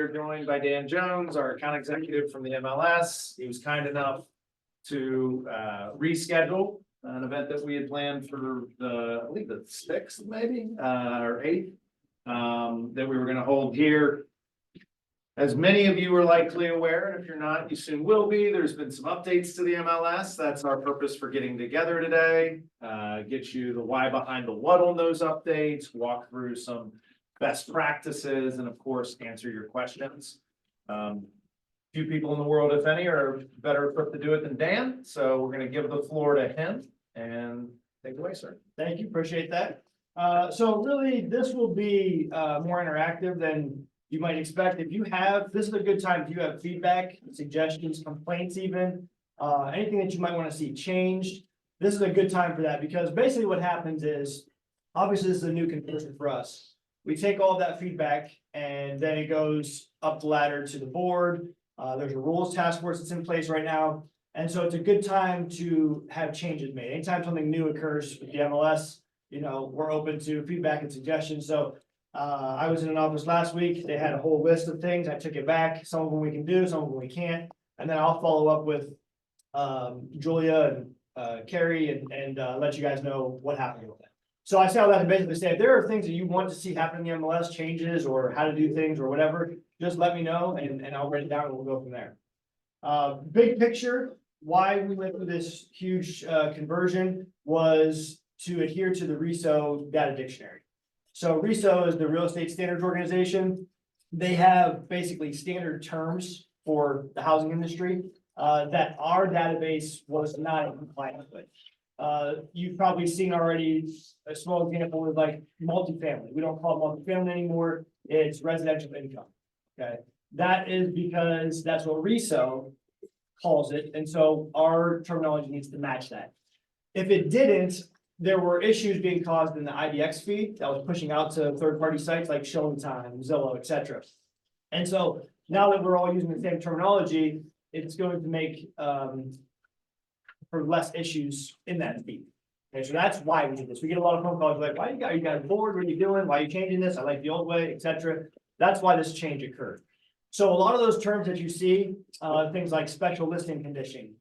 We're joined by Dan Jones, our account executive from the MLS. He was kind enough to reschedule an event that we had planned for I believe the 6th maybe, or 8th, that we were gonna hold here. As many of you are likely aware, and if you're not, you soon will be, there's been some updates to the MLS. That's our purpose for getting together today. Get you the why behind the what on those updates, walk through some best practices, and of course, answer your questions. Few people in the world, if any, are better equipped to do it than Dan, so we're gonna give the floor to him and take it away, sir. Thank you, appreciate that. So really, this will be more interactive than you might expect. This is a good time, if you have feedback, suggestions, complaints even, anything that you might want to see changed, this is a good time for that, because basically what happens is, obviously this is a new conversion for us. We take all of that feedback and then it goes up the ladder to the board. There's a rules task force that's in place right now. And so it's a good time to have changes made. Anytime something new occurs with the MLS, we're open to feedback and suggestions. So I was in an office last week. They had a whole list of things. I took it back. Some of them we can do, some of them we can't. And then I'll follow up with Julia and Carrie and let you guys know what happened with it. So I say all that to basically say, if there are things that you want to see happen in the MLS, changes or how to do things or whatever, just let me know and I'll write it down and we'll go from there. Big picture, why we went through this huge conversion was to adhere to the RISO data dictionary. So RISO is the Real Estate Standards Organization. They have basically standard terms for the housing industry that our database was not in compliance with. You've probably seen already a small example with like multifamily. We don't call it multifamily anymore. It's residential income. Okay. That is because that's what RISO calls it. And so our terminology needs to match that. If it didn't, there were issues being caused in the IDX feed that was pushing out to third-party sites like Showtime, Zillow, etc. And so now that we're all using the same terminology, it's going to make for less issues in that feed. Okay, so that's why we did this. We get a lot of phone calls like, why you guys bored? What are you doing? Why are you changing this? I like the old way, etc. That's why this change occurred. So a lot of those terms that you see, things like special listing condition,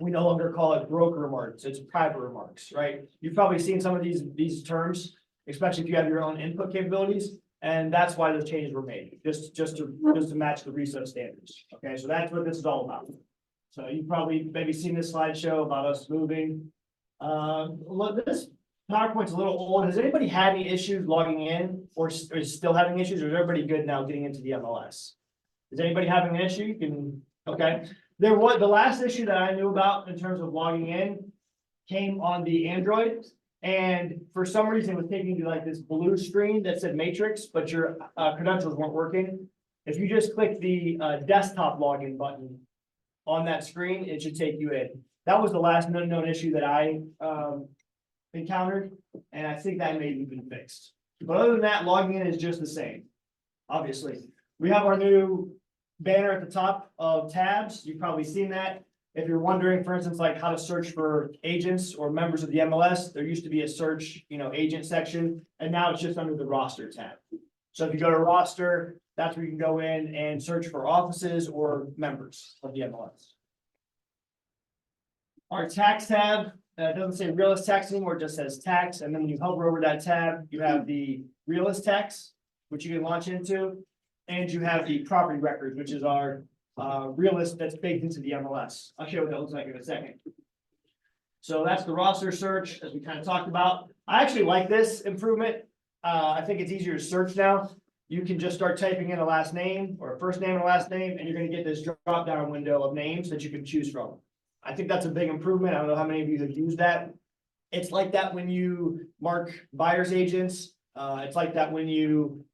we no longer call it broker remarks, it's private remarks, right? You've probably seen some of these terms, especially if you have your own input capabilities, and that's why those changes were made, just to match the RISO standards. Okay, so that's what this is all about. So you've probably maybe seen this slideshow about us moving. This PowerPoint's a little old. Has anybody had any issues logging in or is still having issues, or is everybody good now getting into the MLS? Is anybody having an issue? You can, okay. The last issue that I knew about in terms of logging in came on the Android. And for some reason it was taking you like this blue screen that said matrix, but your credentials weren't working. If you just click the desktop login button on that screen, it should take you in. That was the last known issue that I encountered, and I think that may have been fixed. But other than that, logging in is just the same. Obviously, we have our new banner at the top of tabs. You've probably seen that. If you're wondering, for instance, like how to search for agents or members of the MLS, there used to be a search, agent section, and now it's just under the roster tab. So if you go to roster, that's where you can go in and search for offices or members of the MLS. Our tax tab doesn't say realist tax anymore, it just says tax. And then when you hover over that tab, you have the realist tax, which you can launch into. And you have the property records, which is our realist that's baked into the MLS. I'll show you what that looks like in a second. So that's the roster search, as we kind of talked about. I actually like this improvement. I think it's easier to search now. You can just start typing in a last name or a first name and a last name, and you're going to get this drop down window of names that you can choose from. I think that's a big improvement. I don't know how many of you have used that. It's like that when you mark buyer's agents. It's like that when you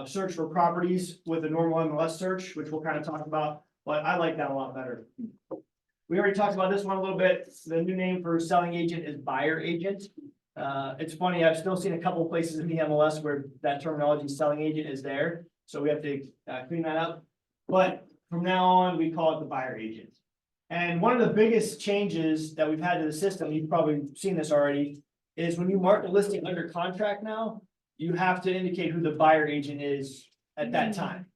search for properties with a normal MLS search, which we'll kind of talk about, but I like that a lot better. We already talked about this one a little bit. The new name for selling agent is buyer agent. It's funny, I've still seen a couple of places in the MLS where that terminology selling agent is there. So we have to clean that up. But from now on, we call it the buyer agent. And one of the biggest changes that we've had to the system, you've probably seen this already, is when you mark a listing under contract now, you have to indicate who the buyer agent is at that time.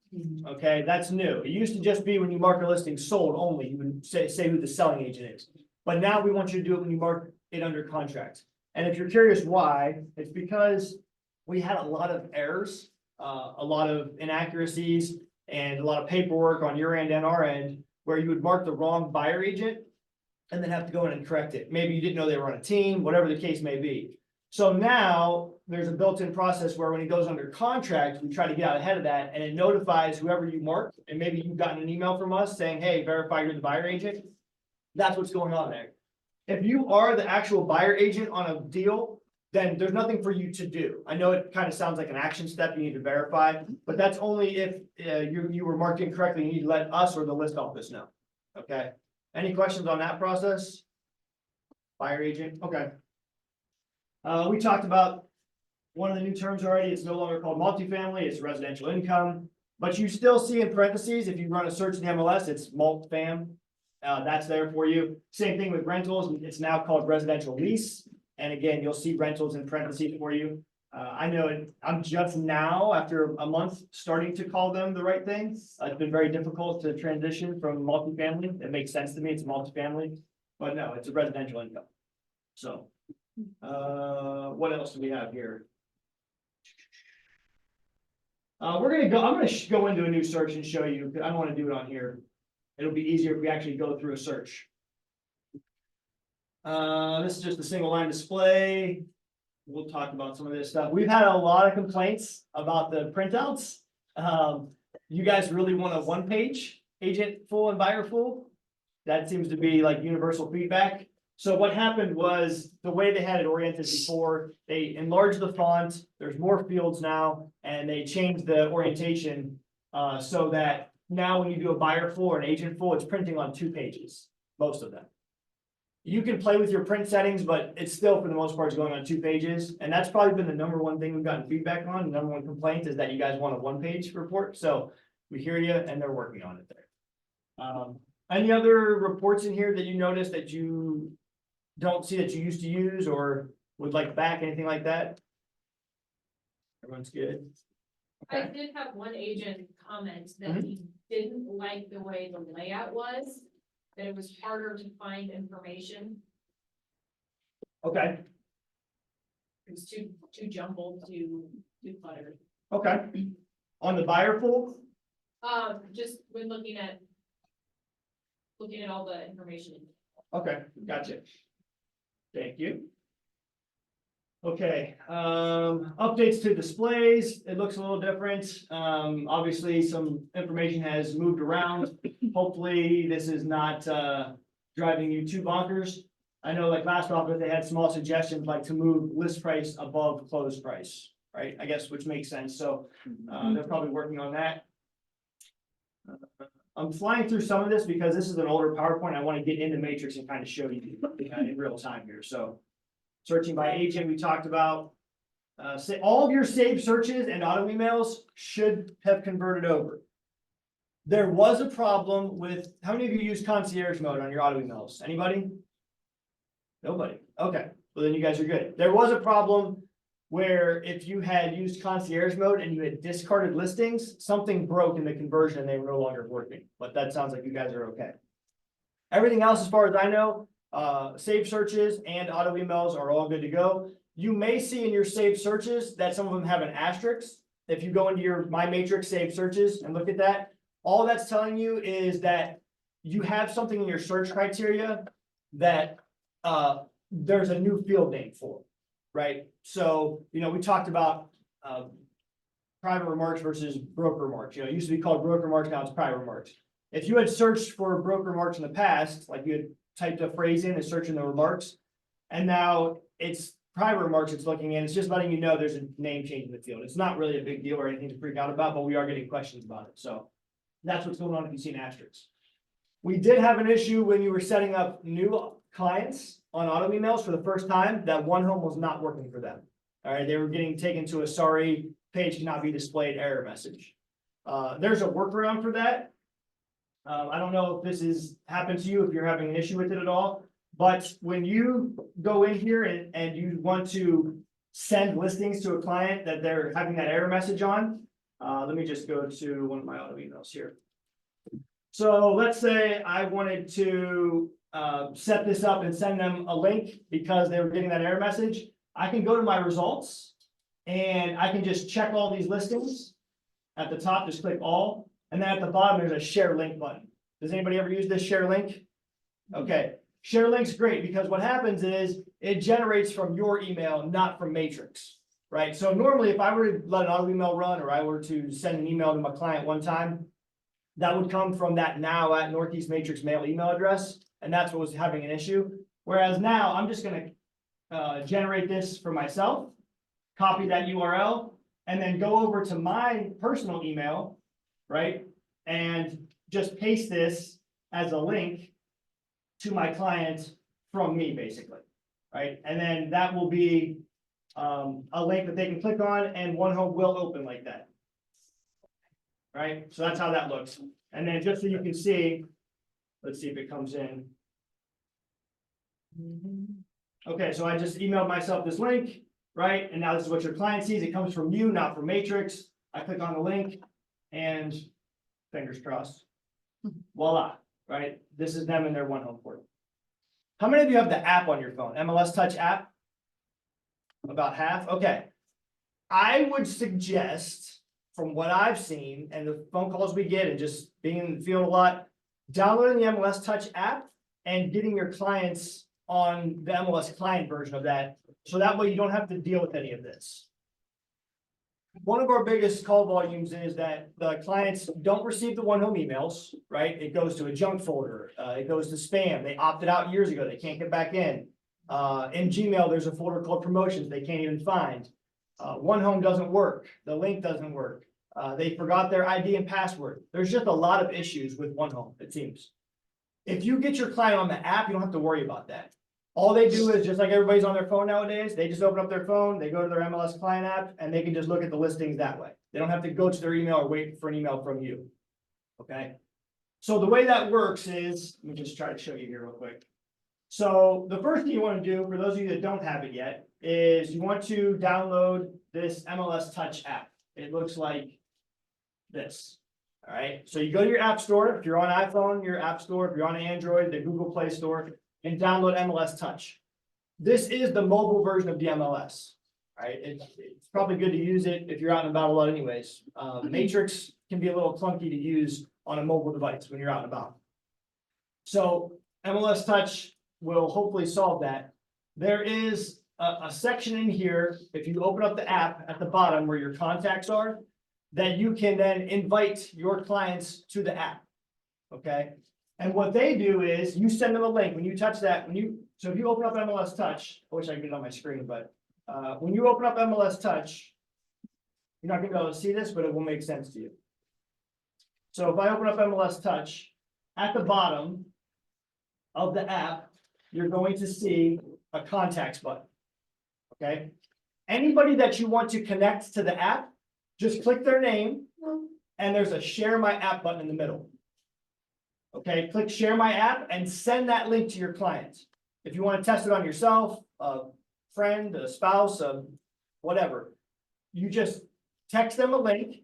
Okay, that's new. It used to just be when you mark a listing sold only, you would say who the selling agent is. But now we want you to do it when you mark it under contract. And if you're curious why, it's because we had a lot of errors, a lot of inaccuracies, and a lot of paperwork on your end and our end, where you would mark the wrong buyer agent and then have to go in and correct it. Maybe you didn't know they were on a team, whatever the case may be. So now there's a built-in process where when he goes under contract, we try to get out ahead of that, and it notifies whoever you mark, and maybe you've gotten an email from us saying, hey, verify you're the buyer agent. That's what's going on there. If you are the actual buyer agent on a deal, then there's nothing for you to do. I know it kind of sounds like an action step you need to verify, but that's only if you were marked incorrectly. You need to let us or the list office know. Okay. Any questions on that process? Buyer agent, okay. We talked about one of the new terms already. It's no longer called multifamily, it's residential income. But you still see in parentheses, if you run a search in the MLS, it's multifam. That's there for you. Same thing with rentals. It's now called residential lease. And again, you'll see rentals in parentheses for you. I know I'm just now, after a month, starting to call them the right thing. It's been very difficult to transition from multifamily. It makes sense to me. It's multifamily, but no, it's a residential income. So, what else do we have here? I'm gonna go into a new search and show you. I don't want to do it on here. It'll be easier if we actually go through a search. This is just a single line display. We'll talk about some of this stuff. We've had a lot of complaints about the printouts. You guys really want a one-page agent full and buyer full? That seems to be like universal feedback. So what happened was the way they had it oriented before, they enlarged the font, there's more fields now, and they changed the orientation so that now when you do a buyer full or an agent full, it's printing on 2 pages, most of them. You can play with your print settings, but it's still, for the most part, is going on 2 pages. And that's probably been the #1 thing we've gotten feedback on. The #1 complaint is that you guys want a 1-page report. So we hear you, and they're working on it there. Any other reports in here that you noticed that you don't see that you used to use or would like back, anything like that? Everyone's good? I did have one agent comment that he didn't like the way the layout was, that it was harder to find information. Okay, It was too jumbled, too cluttered. okay. On the buyer pool? Just when looking at all the information. Okay, gotcha. Thank you. Okay, updates to displays. It looks a little different. Obviously, some information has moved around. Hopefully, this is not driving you too bonkers. I know like last office, they had small suggestions like to move list price above closed price, right? I guess, which makes sense. So they're probably working on that. I'm flying through some of this because this is an older PowerPoint. I want to get into Matrix and kind of show you in real time here. So searching by agent, we talked about. Say all of your saved searches and auto emails should have converted over. There was a problem with, how many of you use concierge mode on your auto emails? Anybody? Nobody. Okay, well then you guys are good. There was a problem where if you had used concierge mode and you had discarded listings, something broke in the conversion and they were no longer working. But that sounds like you guys are okay. Everything else, as far as I know, saved searches and auto emails are all good to go. You may see in your saved searches that some of them have an asterisk. If you go into your My Matrix saved searches and look at that, all that's telling you is that you have something in your search criteria that there's a new field name for, right? So, you know, we talked about private remarks versus broker remarks. You know, it used to be called broker remarks, now it's private remarks. If you had searched for broker remarks in the past, like you had typed a phrase in and searching the remarks, and now it's private remarks it's looking in, it's just letting you know there's a name change in the field. It's not really a big deal or anything to freak out about, but we are getting questions about it. So that's what's going on if you see an asterisk. We did have an issue when you were setting up new clients on auto emails for the first time, that One Home was not working for them. All right, they were getting taken to a sorry page cannot be displayed error message. There's a workaround for that. I don't know if this has happened to you, if you're having an issue with it at all, but when you go in here and you want to send listings to a client that they're having that error message on, Let me just go to one of my auto emails here. So let's say I wanted to set this up and send them a link because they were getting that error message. I can go to my results and I can just check all these listings. At the top, just click all, and then at the bottom, there's a share link button. Does anybody ever use this share link? Okay, share link's great because what happens is it generates from your email, not from Matrix, right? So normally if I were to let an auto email run or I were to send an email to my client one time, that would come from that now at Northeast Matrix mail email address, and that's what was having an issue. Whereas now I'm just gonna generate this for myself, copy that URL, and then go over to my personal email, right? And just paste this as a link to my client from me, basically, right? And then that will be a link that they can click on and OneHome will open like that. Right, so that's how that looks. And then just so you can see, let's see if it comes in. Okay, so I just emailed myself this link, right? And now this is what your client sees. It comes from you, not from Matrix. I click on the link and fingers crossed. Voila, right? This is them in their OneHome portal. How many of you have the app on your phone? MLS Touch app? About half, okay. I would suggest, from what I've seen and the phone calls we get and just being in the field a lot, downloading the MLS Touch app and getting your clients on the MLS client version of that. So that way you don't have to deal with any of this. One of our biggest call volumes is that the clients don't receive the OneHome emails, right? It goes to a junk folder. It goes to spam. They opted out years ago. They can't get back in. In Gmail, there's a folder called promotions. They can't even find. OneHome doesn't work. The link doesn't work. They forgot their ID and password. There's just a lot of issues with OneHome, it seems. If you get your client on the app, you don't have to worry about that. All they do is just like everybody's on their phone nowadays, they just open up their phone, they go to their MLS client app, and they can just look at the listings that way. They don't have to go to their email or wait for an email from you. Okay. So the way that works is, let me just try to show you here real quick. So the first thing you want to do, for those of you that don't have it yet, is you want to download this MLS Touch app. It looks like this. All right. So you go to your app store. If you're on iPhone, your app store. If you're on Android, the Google Play Store, and download MLS Touch. This is the mobile version of the MLS. All right. It's probably good to use it if you're out and about a lot anyways. Matrix can be a little clunky to use on a mobile device when you're out and about. So MLS Touch will hopefully solve that. There is a section in here, if you open up the app at the bottom where your contacts are, that you can then invite your clients to the app. Okay. And what they do is you send them a link when you touch that, so if you open up MLS Touch, I wish I could get it on my screen, but when you open up MLS Touch, you're not gonna be able to see this, but it will make sense to you. So if I open up MLS Touch, at the bottom of the app, you're going to see a contacts button. Okay. Anybody that you want to connect to the app, just click their name and there's a share my app button in the middle. Okay, click share my app and send that link to your client. If you want to test it on yourself, a friend, a spouse, whatever, you just text them a link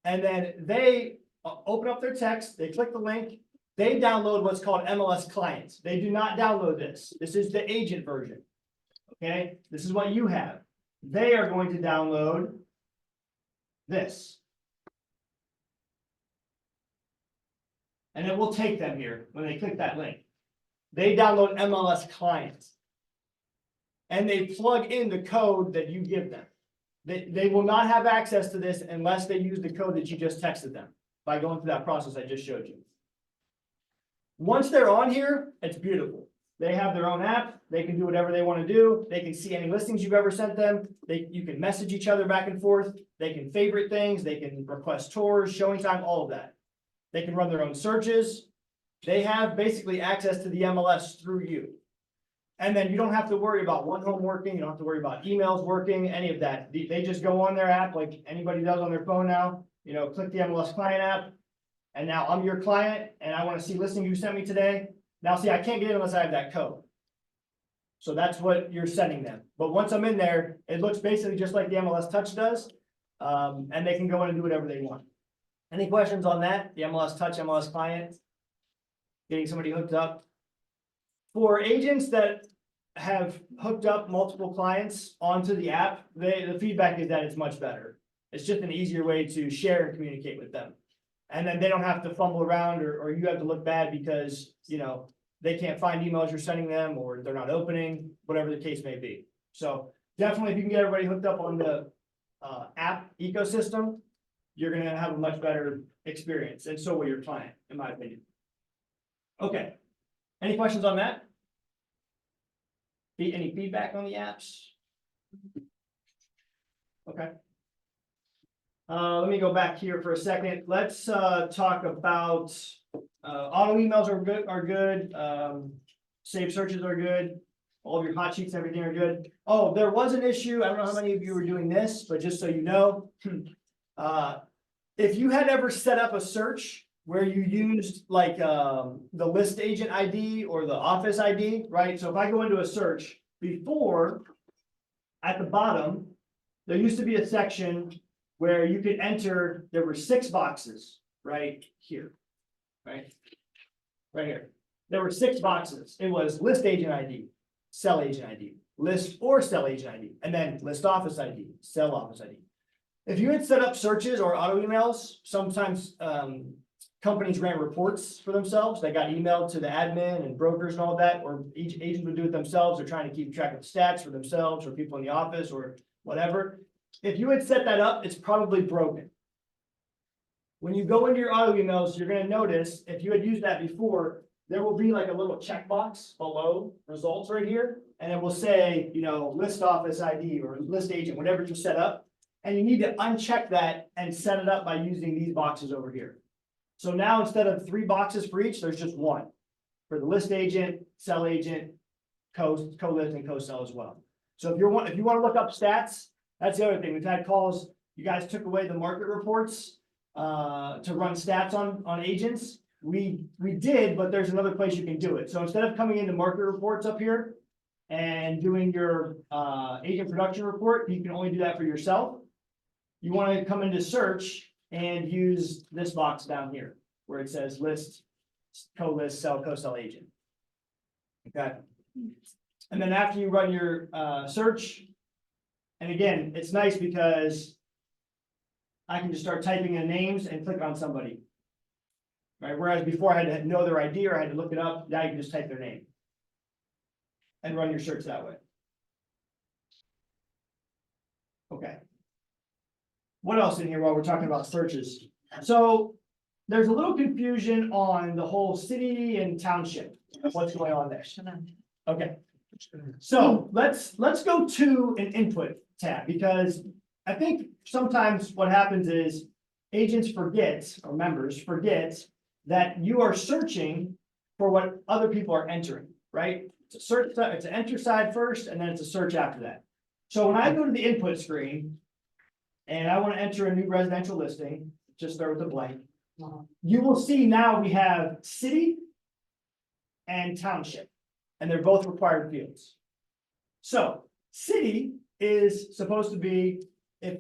and then they open up their text, they click the link, they download what's called MLS clients. They do not download this. This is the agent version. Okay, this is what you have. They are going to download this. And it will take them here when they click that link. They download MLS clients. And they plug in the code that you give them. They will not have access to this unless they use the code that you just texted them by going through that process I just showed you. Once they're on here, it's beautiful. They have their own app. They can do whatever they want to do. They can see any listings you've ever sent them. You can message each other back and forth. They can favorite things. They can request tours, showing time, all of that. They can run their own searches. They have basically access to the MLS through you. And then you don't have to worry about OneHome working. You don't have to worry about emails working, any of that. They just go on their app like anybody does on their phone now. You know, click the MLS client app. And now I'm your client and I want to see listing you sent me today. Now see, I can't get in unless I have that code. So that's what you're sending them. But once I'm in there, it looks basically just like the MLS Touch does. And they can go in and do whatever they want. Any questions on that? The MLS Touch, MLS Client? Getting somebody hooked up? For agents that have hooked up multiple clients onto the app, the feedback is that it's much better. It's just an easier way to share and communicate with them. And then they don't have to fumble around or you have to look bad because, you know, they can't find emails you're sending them or they're not opening, whatever the case may be. So definitely if you can get everybody hooked up on the app ecosystem, you're gonna have a much better experience, and so will your client, in my opinion. Okay, any questions on that? Any feedback on the apps? Okay. Let me go back here for a second. Let's talk about auto emails are good. Save searches are good. All of your hot sheets, everything are good. Oh, there was an issue. I don't know how many of you were doing this, but just so you know, if you had ever set up a search where you used like the list agent ID or the office ID, right? So if I go into a search before, at the bottom, there used to be a section where you could enter, there were 6 boxes right here, right? Right here. There were 6 boxes. It was list agent ID, sell agent ID, list or sell agent ID, and then list office ID, sell office ID. If you had set up searches or auto emails, sometimes companies ran reports for themselves. They got emailed to the admin and brokers and all that, or each agent would do it themselves. They're trying to keep track of the stats for themselves or people in the office or whatever. If you had set that up, it's probably broken. When you go into your auto emails, you're going to notice if you had used that before, there will be like a little checkbox below results right here. And it will say, you know, list office ID or list agent, whatever you set up. And you need to uncheck that and set it up by using these boxes over here. So now instead of 3 boxes for each, there's just 1 for the list agent, sell agent, co-list and co-sell as well. So if you want to look up stats, that's the other thing. We've had calls. You guys took away the market reports to run stats on agents. We did, but there's another place you can do it. So instead of coming into market reports up here and doing your agent production report, you can only do that for yourself. You want to come into search and use this box down here where it says list, co-list, sell, co-sell agent. Okay. And then after you run your search, and again, it's nice because I can just start typing in names and click on somebody. Right? Whereas before I had to know their ID or I had to look it up, now you can just type their name and run your search that way. Okay. What else in here while we're talking about searches? So there's a little confusion on the whole city and township. What's going on there? Okay. So let's go to an input tab, because I think sometimes what happens is agents forget, or members forget, that you are searching for what other people are entering, right? It's a search, it's an enter side first, and then it's a search after that. So when I go to the input screen and I want to enter a new residential listing, just start with a blank. You will see now we have city and township, and they're both required fields. So city is supposed to be, if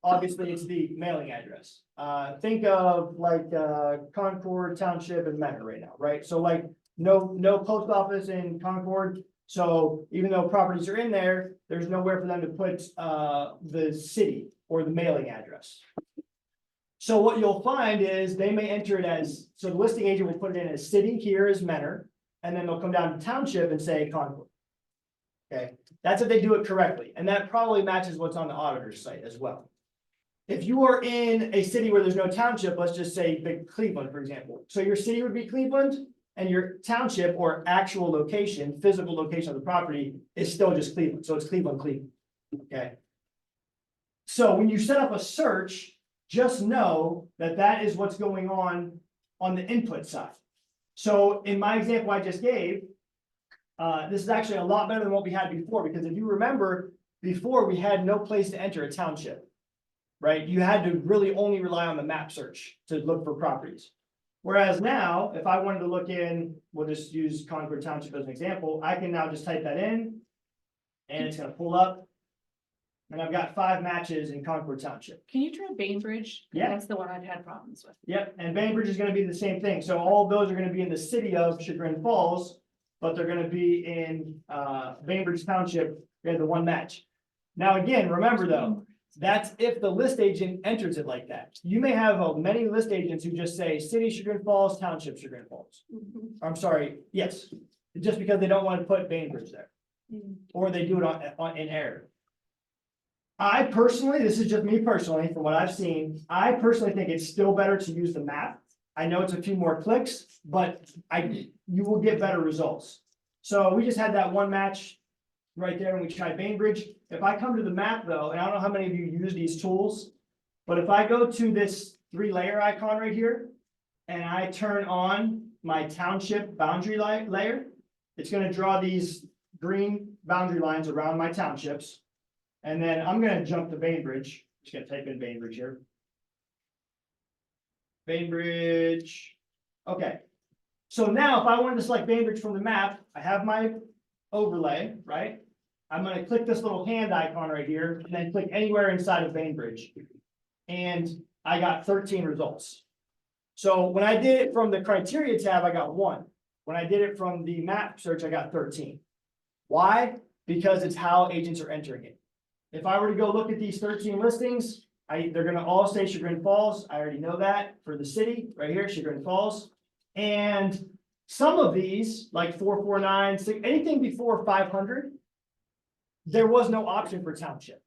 obviously it's the mailing address. Think of like Concord Township and Mentor right now, right? So like no post office in Concord. So even though properties are in there, there's nowhere for them to put the city or the mailing address. So what you'll find is they may enter it as, so the listing agent will put it in as city here as Mentor, and then they'll come down to township and say Concord. Okay, that's if they do it correctly. And that probably matches what's on the auditor's site as well. If you are in a city where there's no township, let's just say big Cleveland, for example. So your city would be Cleveland and your township or actual location, physical location of the property is still just Cleveland. So it's Cleveland, Cleveland. Okay. So when you set up a search, just know that that is what's going on the input side. So in my example I just gave, this is actually a lot better than what we had before, because if you remember, before we had no place to enter a township, right? You had to really only rely on the map search to look for properties. Whereas now, if I wanted to look in, we'll just use Concord Township as an example, I can now just type that in and it's going to pull up and I've got 5 matches in Concord Township. Can you try Bainbridge? 'Cause Yeah. That's the one I've had problems with. Yep, and Bainbridge is gonna be the same thing, so all of those are gonna be in the city of Chagrin Falls, but they're gonna be in, Bainbridge Township, we had the 1 match. Now, again, remember though, that's if the list agent enters it like that. You may have many list agents who just say city Chagrin Falls, township Chagrin Falls. I'm sorry, yes, just because they don't want to put Bainbridge there. Or they do it in error. I personally, this is just me personally, from what I've seen, I personally think it's still better to use the map. I know it's a few more clicks, but you will get better results. So we just had that 1 match right there and we tried Bainbridge. If I come to the map though, and I don't know how many of you use these tools, but if I go to this 3-layer icon right here and I turn on my township boundary layer, it's gonna draw these green boundary lines around my townships. And then I'm gonna jump to Bainbridge, just gonna type in Bainbridge here. Bainbridge, okay. So now if I wanted to select Bainbridge from the map, I have my overlay, right? I'm gonna click this little hand icon right here and then click anywhere inside of Bainbridge. And I got 13 results. So when I did it from the criteria tab, I got 1. When I did it from the map search, I got 13. Why? Because it's how agents are entering it. If I were to go look at these 13 listings, they're gonna all say Chagrin Falls. I already know that for the city, right here, Chagrin Falls. And some of these, like 449, anything before 500, there was no option for township.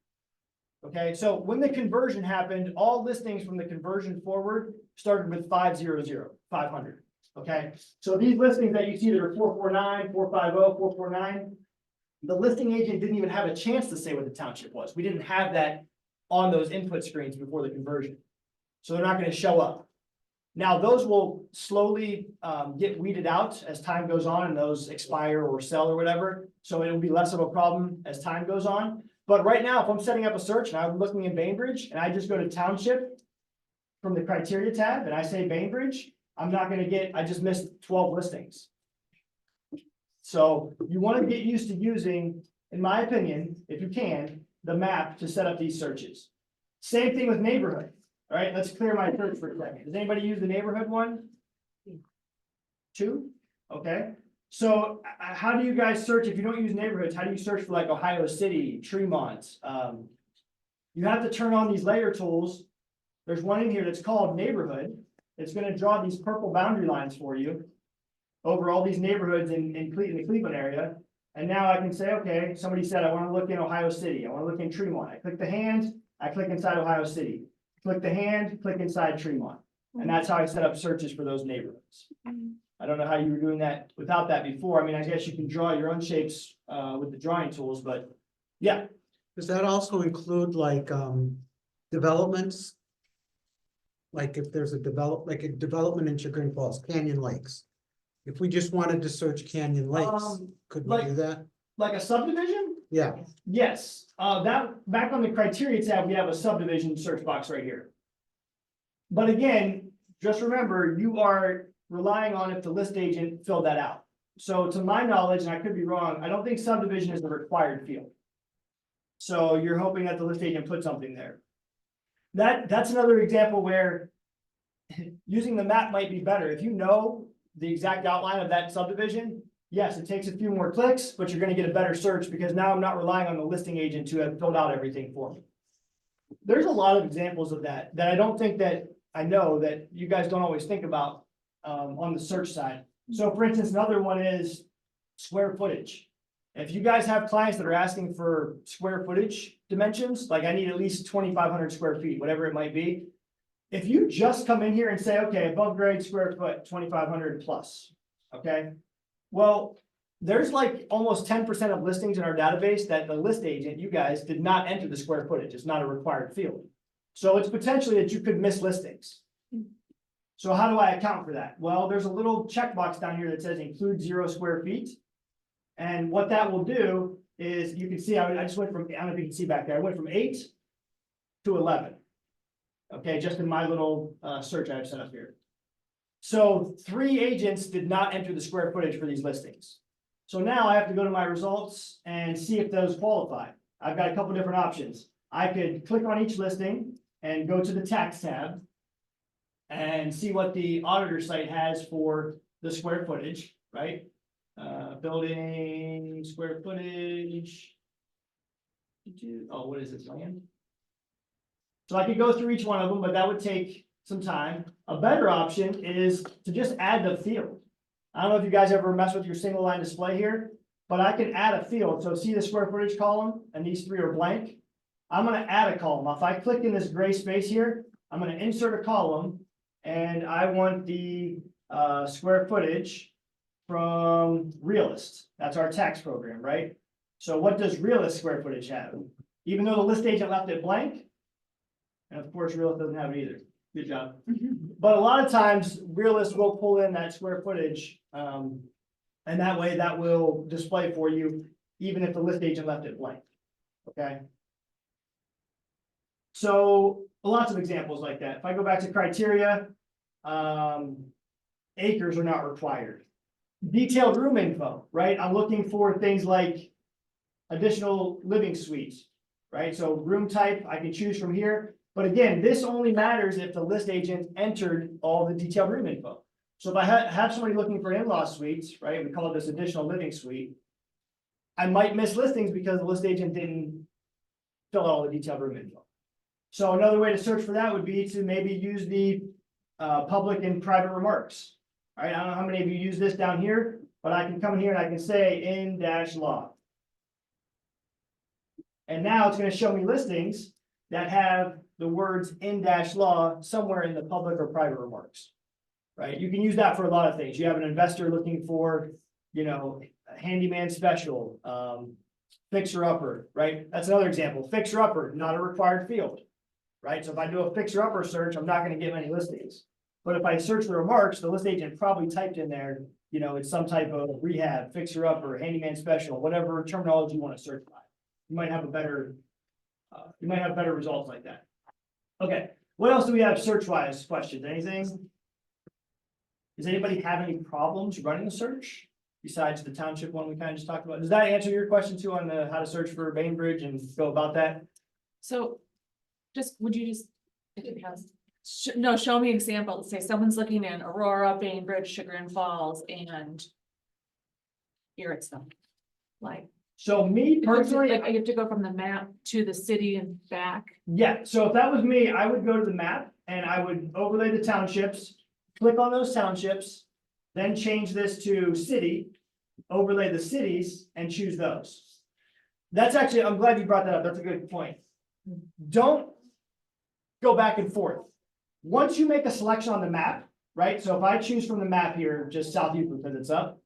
Okay, so when the conversion happened, all listings from the conversion forward started with 500, 500. Okay, so these listings that you see that are 449, 450, 449, the listing agent didn't even have a chance to say what the township was. We didn't have that on those input screens before the conversion. So they're not going to show up. Now, those will slowly get weeded out as time goes on and those expire or sell or whatever. So it'll be less of a problem as time goes on. But right now, if I'm setting up a search and I'm looking in Bainbridge and I just go to township from the criteria tab and I say Bainbridge, I'm not going to get, I just missed 12 listings. So you want to get used to using, in my opinion, if you can, the map to set up these searches. Same thing with neighborhood. All right, let's clear my search for a second. Does anybody use the neighborhood one? 2? Okay. So how do you guys search if you don't use neighborhoods? How do you search for like Ohio City, Tremont? You have to turn on these layer tools. There's one in here that's called neighborhood. It's going to draw these purple boundary lines for you over all these neighborhoods in the Cleveland area. And now I can say, okay, somebody said, I want to look in Ohio City. I want to look in Tremont. I click the hand, I click inside Ohio City. Click the hand, click inside Tremont. And that's how I set up searches for those neighborhoods. I don't know how you were doing that without that before. I mean, I guess you can draw your own shapes with the drawing tools, but yeah. Does that also include like developments? Like if there's a development in Chagrin Falls, Canyon Lakes. If we just wanted to search Canyon Lakes, could we do that? Like a subdivision? Yeah, Yes, that back on the criteria tab, we have a subdivision search box right here. But again, just remember, you are relying on if the list agent filled that out. So to my knowledge, and I could be wrong, I don't think subdivision is a required field. So you're hoping that the list agent put something there. That's another example where using the map might be better. If you know the exact outline of that subdivision, yes, it takes a few more clicks, but you're going to get a better search because now I'm not relying on the listing agent to have filled out everything for me. There's a lot of examples of that I don't think that I know that you guys don't always think about on the search side. So for instance, another one is square footage. If you guys have clients that are asking for square footage dimensions, like I need at least 2,500 square feet, whatever it might be. If you just come in here and say, okay, above grade square foot, 2,500 plus, okay? Well, there's like almost 10% of listings in our database that the list agent, you guys, did not enter the square footage. It's not a required field. So it's potentially that you could miss listings. So how do I account for that? Well, there's a little checkbox down here that says include 0 square feet. And what that will do is you can see, I just went from, I don't know if you can see back there, I went from 8 to 11. Okay, just in my little search I have set up here. So 3 agents did not enter the square footage for these listings. So now I have to go to my results and see if those qualify. I've got a couple different options. I could click on each listing and go to the tax tab. And see what the auditor site has for the square footage, right? Building square footage. Oh, what is this, land? So I could go through each one of them, but that would take some time. A better option is to just add the field. I don't know if you guys ever mess with your single line display here, but I can add a field. So see the square footage column and these three are blank. I'm gonna add a column. If I click in this gray space here, I'm gonna insert a column and I want the square footage from Realist. That's our tax program, right? So what does Realist square footage have? Even though the list agent left it blank. And of course, Realist doesn't have it either. Good job. But a lot of times Realist will pull in that square footage. And that way that will display for you, even if the list agent left it blank. Okay. So lots of examples like that. If I go back to criteria, acres are not required. Detailed room info, right? I'm looking for things like additional living suites, right? So room type, I can choose from here. But again, this only matters if the list agent entered all the detailed room info. So if I have somebody looking for in-law suites, right? We call it this additional living suite. I might miss listings because the list agent didn't fill out all the detailed room info. So another way to search for that would be to maybe use the public and private remarks. All right, I don't know how many of you use this down here, but I can come in here and I can say in dash law. And now it's going to show me listings that have the words in dash law somewhere in the public or private remarks. Right, you can use that for a lot of things. You have an investor looking for, you know, a handyman special, fixer upper, right? That's another example. Fixer upper, not a required field. Right, so if I do a fixer-upper search, I'm not gonna get many listings. But if I search the remarks, the list agent probably typed in there, you know, it's some type of rehab, fixer-upper, handyman special, whatever terminology you wanna search by. You might have better results like that. Okay, what else do we have search-wise questions? Anything? Does anybody have any problems running the search? Besides the township one we kind of just talked about? Does that answer your question too on how to search for Bainbridge and go about that? So would you just, if it has, no, show me examples. Say someone's looking in Aurora, Bainbridge, Chagrin Falls, and here it's them. Like, So me personally, like you have to go from the map to the city and back. yeah, so if that was me, I would go to the map and I would overlay the townships, click on those townships, then change this to city, overlay the cities and choose those. That's actually, I'm glad you brought that up. That's a good point. Don't go back and forth. Once you make a selection on the map, right? So if I choose from the map here, just South Euclid because it's up,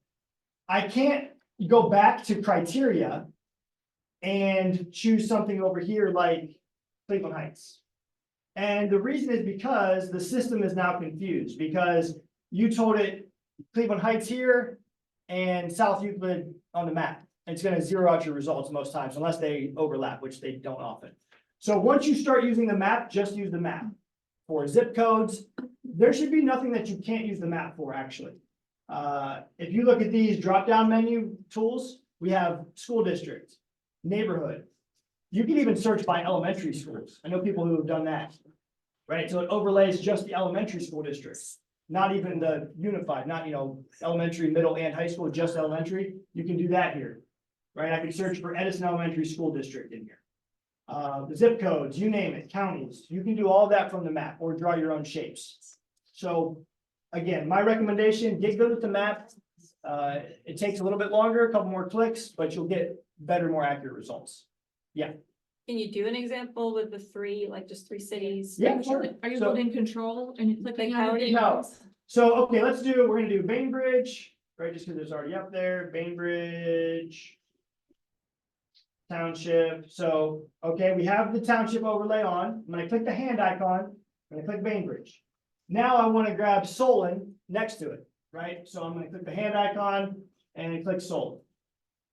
I can't go back to criteria and choose something over here like Cleveland Heights. And the reason is because the system is now confused because you told it Cleveland Heights here and South Euclid on the map. It's going to zero out your results most times unless they overlap, which they don't often. So once you start using the map, just use the map. For zip codes, there should be nothing that you can't use the map for, actually. If you look at these drop-down menu tools, we have school district, neighborhood. You can even search by elementary schools. I know people who have done that, right? So it overlays just the elementary school districts, not even the unified, not, you know, elementary, middle, and high school, just elementary. You can do that here, right? I can search for Edison Elementary School District in here. The zip codes, you name it, counties, you can do all that from the map or draw your own shapes. So again, my recommendation, get good with the map. It takes a little bit longer, a couple more clicks, but you'll get better, more accurate results. Yeah. Can you do an example with the three, like just three cities? Yeah, sure. Are you So- holding control and you're clicking Like, how on do it? you- No. So, okay, we're gonna do Bainbridge, right, just because it's already up there, Bainbridge. Township, so, okay, we have the township overlay on, I'm gonna click the hand icon, I'm gonna click Bainbridge. Now I wanna grab Solon next to it, right, so I'm gonna click the hand icon and click Solon.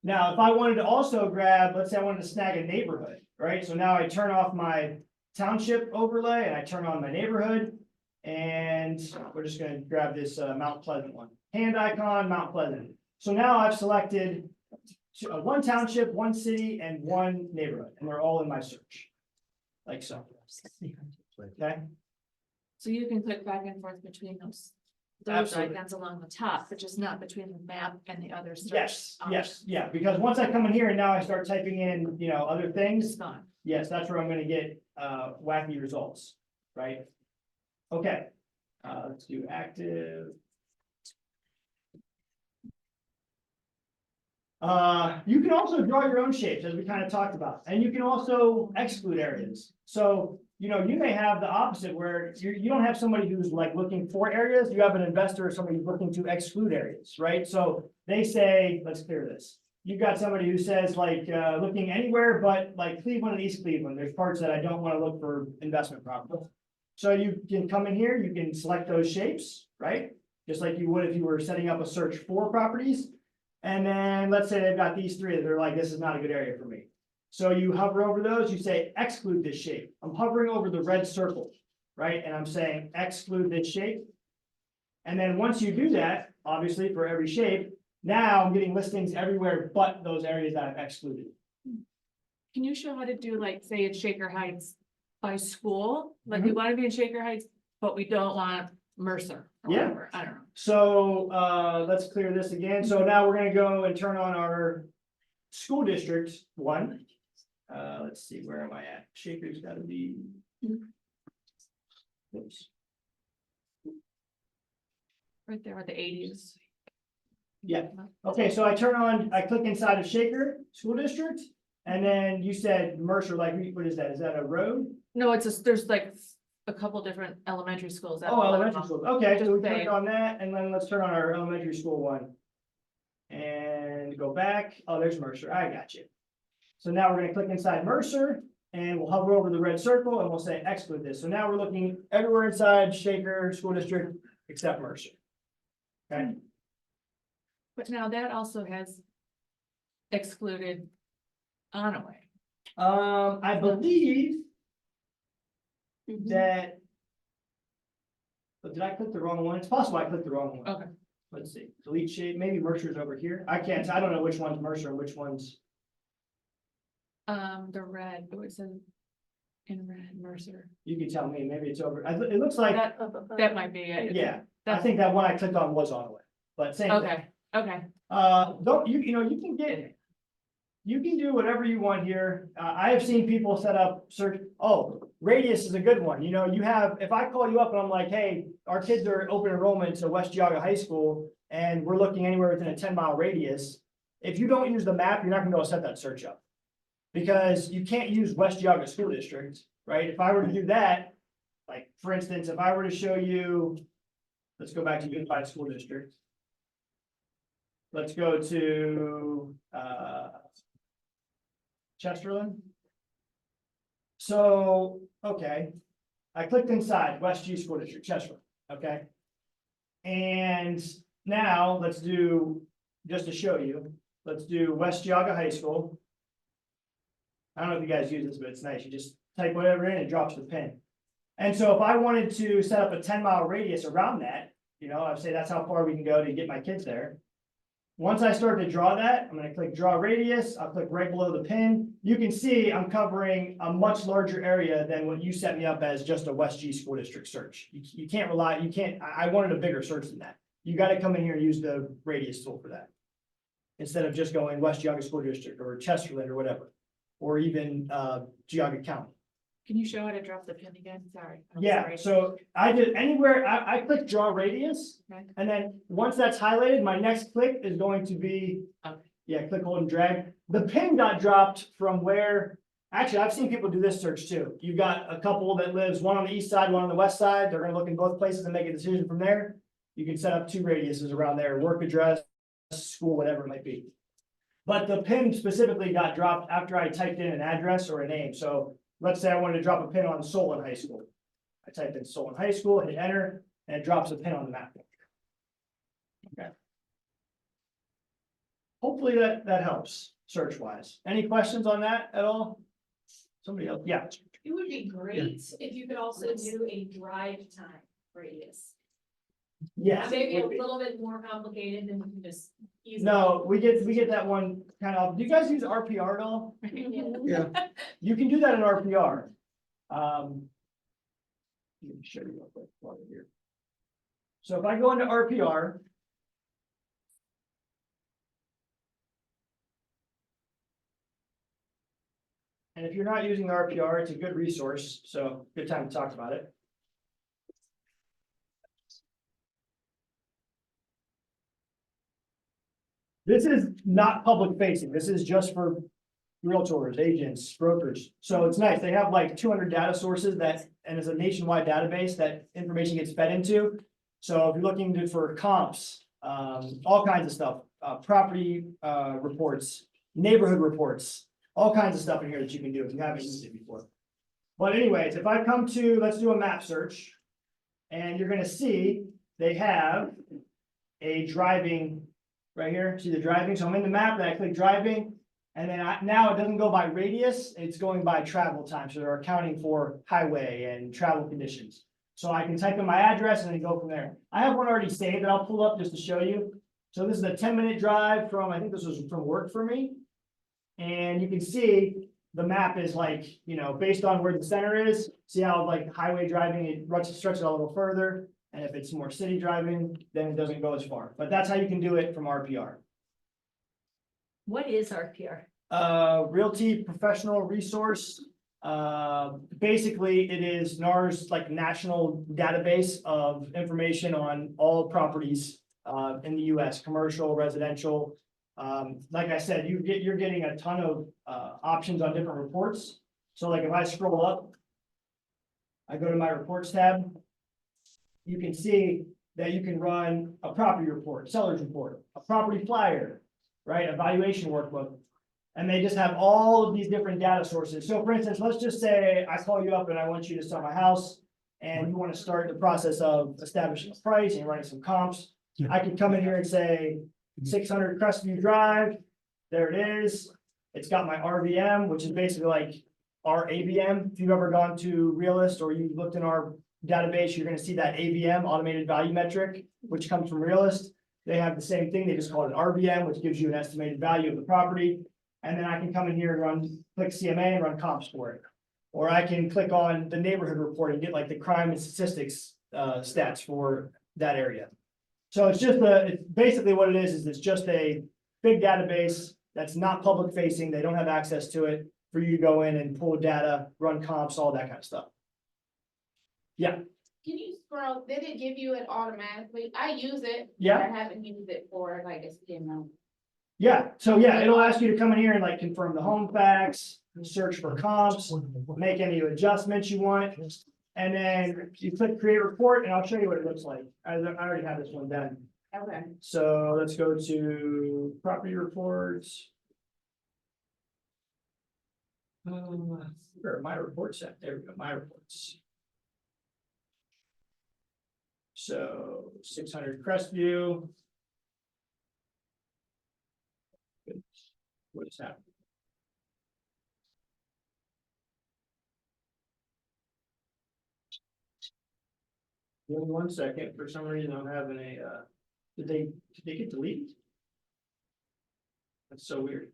Now, if I wanted to also grab, let's say I wanted to snag a neighborhood, right, so now I turn off my township overlay and I turn on my neighborhood. And we're just gonna grab this Mount Pleasant one, hand icon, Mount Pleasant. So now I've selected one township, one city, and one neighborhood, and they're all in my search. like so. Okay, So you can click back and forth between those Absolutely. icons along the top, but just not between the map and the other search. yes, yes, options. yeah, because once I come in here and now I start typing in, other It's things, gone. yes, that's where I'm gonna get, wacky results, right? Okay, let's do active. You can also draw your own shapes, as we kind of talked about, and you can also exclude areas. So, you may have the opposite where you don't have somebody who's like looking for areas, you have an investor or somebody who's looking to exclude areas, right? So they say, let's clear this. You've got somebody who says like, looking anywhere but like Cleveland and East Cleveland, there's parts that I don't want to look for investment property. So you can come in here, you can select those shapes, right? Just like you would if you were setting up a search for properties. And then let's say they've got these three, they're like, this is not a good area for me. So you hover over those, you say exclude this shape. I'm hovering over the red circle, right? And I'm saying exclude this shape. And then once you do that, obviously for every shape, now I'm getting listings everywhere but those areas that I've excluded. Can you show how to do like, say in Shaker Heights by school? Like we want to be in Shaker Heights, but we don't want Mercer. Or Yeah. whatever. I don't know. So let's clear this again. So now we're gonna go and turn on our school district one. Let's see, where am I at? Shaker's gotta be. Oops. Right there with the 80s. Yeah, okay, so I click inside of Shaker School District, and then you said Mercer, like, what is that? Is that a road? No, it's just, there's like a couple different elementary schools. Oh, elementary school, okay, so we Just click say- on that, and then let's turn on our elementary school one. And go back, oh, there's Mercer, I got you. So now we're gonna click inside Mercer, and we'll hover over the red circle, and we'll say exclude this, so now we're looking everywhere inside Shaker School District except Mercer. Okay, But now that also has excluded Onaway. I believe that. But did I click the wrong one? It's possible I clicked the wrong one. Okay. Let's see, delete shape, maybe Mercer's over here. I don't know which one's Mercer and which one's, The red, it was in red Mercer. you can tell me, maybe it's over, it looks like, That might be it. yeah, I That's, think that one I clicked on was on the way, but same. thing. okay. Don't, you can do whatever you want here. I have seen people set up search, radius is a good one. If I call you up and I'm like, hey, our kids are open enrollment to West Geauga High School and we're looking anywhere within a 10-mile radius. If you don't use the map, you're not gonna be able to set that search up. Because you can't use West Geauga School District, right? If I were to do that, like, for instance, if I were to show you, let's go back to Unified School District. Let's go to, Chesterland. So, okay, I clicked inside West G School District, Chesterland, okay? And now let's do, just to show you, let's do West Geauga High School. I don't know if you guys use this, but it's nice. You just type whatever in, it drops the pin. And so if I wanted to set up a 10-mile radius around that, I'd say that's how far we can go to get my kids there. Once I start to draw that, I'm gonna click draw radius, I'll click right below the pin. You can see I'm covering a much larger area than what you set me up as just a West G School District search. You can't I wanted a bigger search than that. You gotta come in here and use the radius tool for that. Instead of just going West Geauga School District or Chesterland or whatever, or even Geauga County. Can you show how to drop the pin again? Sorry. I'm Yeah, sorry. so I did anywhere, I clicked draw radius, Okay. and then once that's highlighted, my next click is going to be, Okay. yeah, click, hold, and drag. The pin got dropped from where, actually, I've seen people do this search too. You've got a couple that lives, one on the east side, one on the west side. They're gonna look in both places and make a decision from there. You can set up 2 radiuses around there, work address, school, whatever it might be. But the pin specifically got dropped after I typed in an address or a name, so let's say I wanted to drop a pin on Solon High School. I typed in Solon High School, hit enter, and it drops a pin on the map. Okay. Hopefully that helps search wise. Any questions on that at all? Somebody else? Yeah. It would be great if you could also do a drive time radius. Yes. Maybe a little bit more complicated than you can just easily. No, we get that one kind of, do you guys use RPR at all? Yeah. You can do that in RPR. Let me show you real quick while we're here. So if I go into RPR. And if you're not using the RPR, it's a good resource, so good time to talk about it. This is not public facing, this is just for realtors, agents, brokers. So it's nice, they have like 200 data sources that, and it's a nationwide database that information gets fed into. So if you're looking for comps, all kinds of stuff, property, reports, neighborhood reports, all kinds of stuff in here that you can do if you haven't used it before. But anyways, if I come to, let's do a map search. And you're gonna see, they have a driving right here, see the driving, so I'm in the map, and I click driving. And then now it doesn't go by radius, it's going by travel time, so they're accounting for highway and travel conditions. So I can type in my address and then go from there. I have one already saved that I'll pull up just to show you. So this is a 10-minute drive from, I think this was from work for me. And you can see the map is like, you know, based on where the center is, see how like highway driving, it stretches a little further. And if it's more city driving, then it doesn't go as far, but that's how you can do it from RPR. What is RPR? Realty professional resource. Basically, it is NAR's like national database of information on all properties in the US, commercial, residential. Like I said, you're getting a ton of options on different reports. So like if I scroll up, I go to my reports tab. You can see that you can run a property report, seller's report, a property flyer, right? Evaluation workbook. And they just have all of these different data sources. So for instance, let's just say I call you up and I want you to sell my house and you want to start the process of establishing a price and running some comps. Yeah. I can come in here and say 600 Crestview Drive. There it is. It's got my RVM, which is basically like our AVM. If you've ever gone to Realist or you looked in our database, you're going to see that AVM, automated value metric, which comes from Realist. They have the same thing. They just call it an RVM, which gives you an estimated value of the property. And then I can come in here and click CMA and run comps for it. Or I can click on the neighborhood report and get like the crime and statistics stats for that area. So it's just it's basically what it is it's just a big database that's not public facing. They don't have access to it for you to go in and pull data, run comps, all that kind of stuff. Yeah. Can you scroll, did it give you it automatically? I use it. but Yeah. I haven't used it for like a CMO. Yeah, so yeah, it'll ask you to come in here and like confirm the home facts, search for comps, make any adjustments you want. And then you click create report and I'll show you what it looks like. I already have this one done. Okay. So let's go to property reports. Where are my reports at? There we go, my reports. So 600 Crestview. What is happening? Give me 1 second. For some reason, I'm having a, did they get deleted? That's so weird.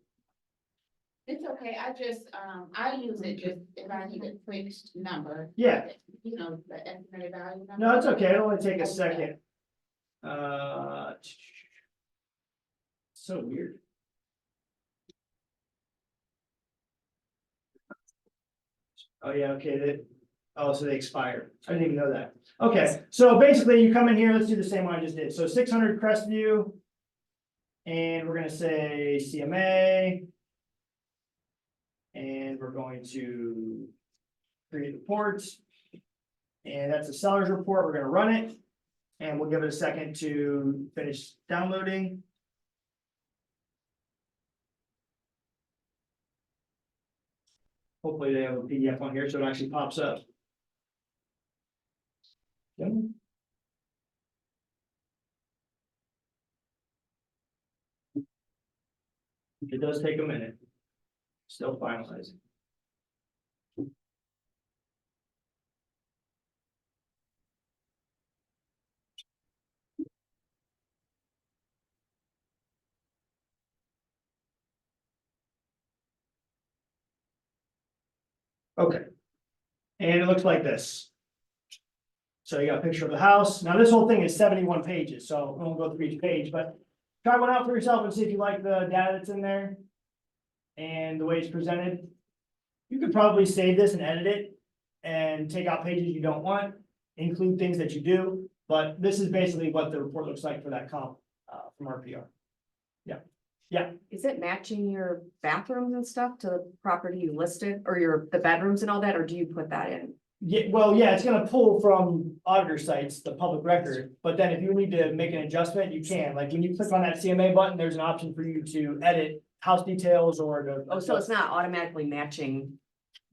It's okay. I just, I use it just if I need a quick number. Yeah. You know, the estimated value. number. No, it's okay. It'll only take a second. So weird. Oh, yeah, okay, so they expired. I didn't even know that. Okay, so basically you come in here, let's do the same one I just did. So 600 Crestview. And we're gonna say CMA. And we're going to create reports. And that's a seller's report. We're gonna run it. And we'll give it a second to finish downloading. Hopefully they have a PDF on here so it actually pops up. Okay. It does take a minute. Still finalizing. Okay. And it looks like this. So you got a picture of the house. Now, this whole thing is 71 pages, so we won't go through each page, but try one out for yourself and see if you like the data that's in there and the way it's presented. You could probably save this and edit it and take out pages you don't want, include things that you do, but this is basically what the report looks like for that comp from RPR. Is it matching your bathrooms and stuff to the property you listed, or the bedrooms and all that, or do you put that in? Yeah, well, yeah, it's gonna pull from auditor sites, the public record, but then if you need to make an adjustment, you can, like when you click on that CMA button, there's an option for you to edit house details or to. Oh, so it's not automatically matching?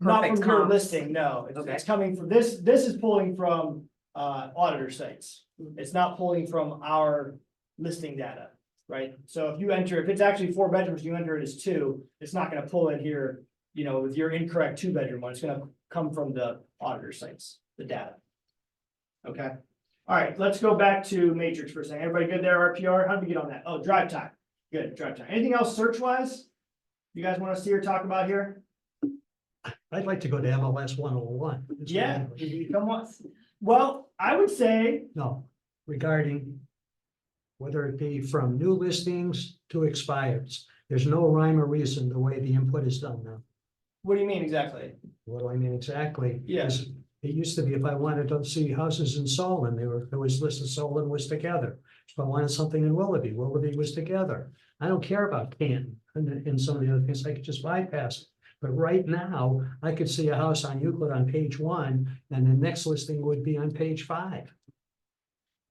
Not perfect from your comps. listing, no, it's Okay. coming from this is pulling from auditor sites. It's not pulling from our listing data, right? So if it's actually 4 bedrooms, you enter it as 2, it's not gonna pull in here, with your incorrect 2-bedroom one, it's gonna come from the auditor sites, the data. Okay, all right, let's go back to matrix for a second. Everybody good there, RPR? How'd we get on that? Oh, drive time. Good, drive time. Anything else search wise? You guys wanna see or talk about here? I'd like to go to MLS 101. Yeah, come on. Well, I would say, No, regarding whether it be from new listings to expireds. There's no rhyme or reason the way the input is done now. what do you mean exactly? What do I mean exactly? Yeah. Is It used to be if I wanted to see houses in Solon, it was listed Solon was together. If I wanted something in Willoughby, Willoughby was together. I don't care about Canton and some of the other things. I could just bypass it. But right now, I could see a house on Euclid on page 1, and the next listing would be on page 5.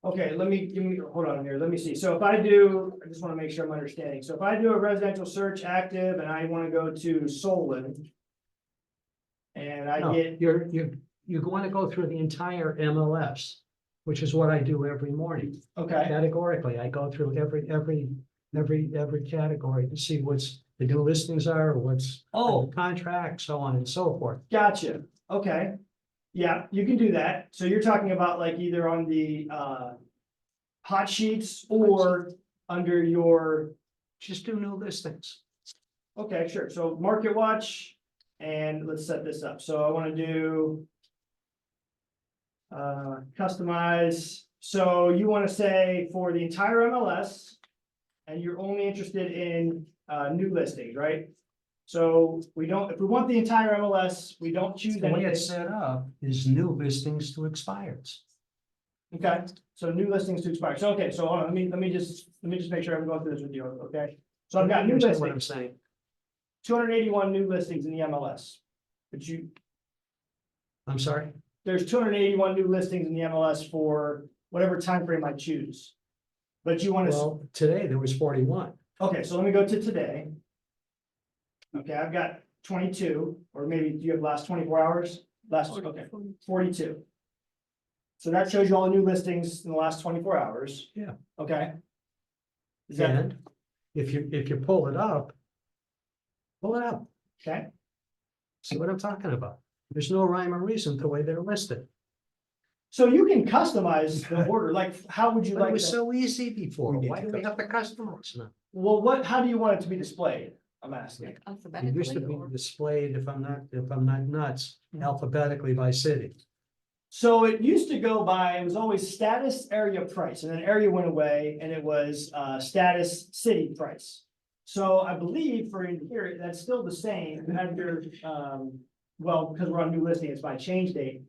Okay, hold on here, let me see. So if I just wanna make sure I'm understanding. So if I do a residential search active and I wanna go to Solon. And I No, get, you want to go through the entire MLS, which is what I do every morning. okay, Categorically, I go through every category to see what's the new listings are, what's oh, contract, so on and so forth. gotcha, okay. Yeah, you can do that. So you're talking about like either on the hot sheets or under your, Just do new listings. okay, sure. So Market Watch, and let's set this up. So I want to do customize. So you want to say for the entire MLS, and you're only interested in new listings, right? So if we want the entire MLS, we don't choose The way anything. it's set up is new listings to expireds. Okay, so new listings to expire. So, okay, so hold on, let me just make sure I'm going through this with you, okay? So I've got You new understand what I'm listings, saying? 281 new listings in the MLS. But I'm sorry? there's 281 new listings in the MLS for whatever time frame I choose. But you want to, Well, today there was 41. okay, so let me go to today. Okay, I've got 22, or maybe do you have last 24 hours? Okay, 42. So that shows you all the new listings in the last 24 hours. Yeah. Okay. Is that, And if you pull it up, okay? see what I'm talking about. There's no rhyme or reason to the way they're listed. So you can customize the order, like, how would you But it like was to? so easy before. We need Why to do we have to customize now? Well, how do you want it to be displayed? I'm asking. Like It used to alphabetically, be or displayed, if I'm not nuts, alphabetically by city. So it used to go by, it was always status area price, and then area went away, and it was status city price. So I believe for in here, that's still the same, you have your, well, because we're on new listing, it's by change date.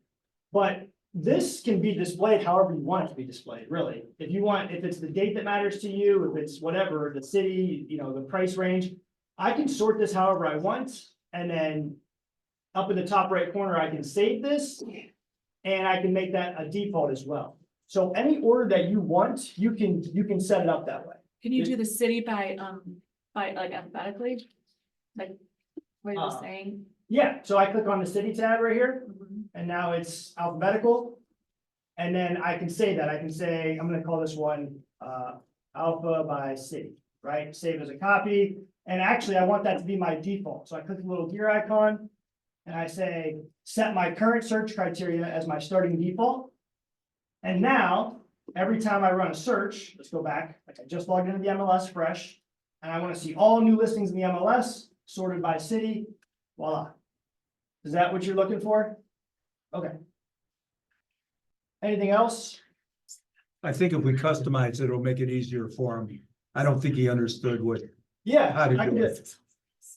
But this can be displayed however you want it to be displayed, really. If you want, if it's the date that matters to you, if it's whatever, the city, the price range. I can sort this however I want, and then up in the top right corner, I can save this. And I can make that a default as well. So any order that you want, you can set it up that way. Can you do the city by like alphabetically? Like, what you're Uh, saying? Yeah, so I click on the city tab right here, Mhm. and now it's alphabetical. And then I can say that, I can say, I'm gonna call this one, alpha by city, right? Save as a copy, and actually I want that to be my default, so I click the little gear icon. And I say, set my current search criteria as my starting default. And now, every time I run a search, let's go back, like I just logged into the MLS fresh. And I want to see all new listings in the MLS sorted by city, voila. Is that what you're looking for? Okay. Anything else? I think if we customize it, it'll make it easier for him. I don't think he understood Yeah, how to I can do do it. it.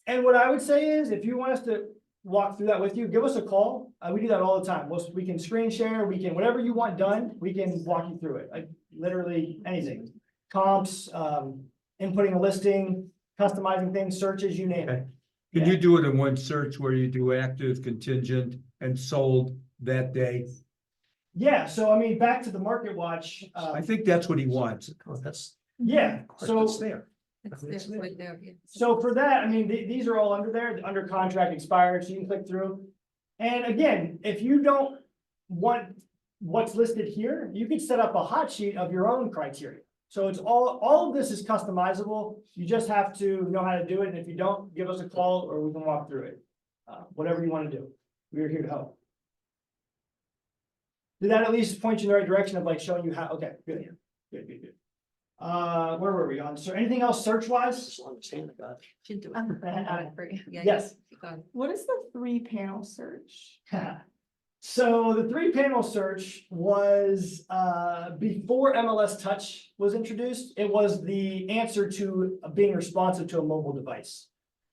And what I would say is, if you want us to walk through that with you, give us a call. We do that all the time. We can screen share, we can, whatever you want done, we can walk you through it. Like literally anything. Comps, inputting a listing, customizing things, searches, you name it. Can you do it in one search where you do active, contingent, and sold that day? Yeah, so I mean, back to the market watch, I think that's what he wants. That's, yeah, so. it's there. It's right there, yeah. So for that, I mean, these are all under there, under contract expired, so you can click through. And again, if you don't want what's listed here, you can set up a hot sheet of your own criteria. So it's all of this is customizable. You just have to know how to do it. And if you don't, give us a call or we can walk through it. Whatever you want to do. We're here to help. Did that at least point you in the right direction of like showing you how? Okay, good. Good. Where were we on? So anything else search wise? Should do it. Yeah, Yes. keep going. What is the 3-panel search? So the 3-panel search was before MLS Touch was introduced. It was the answer to being responsive to a mobile device.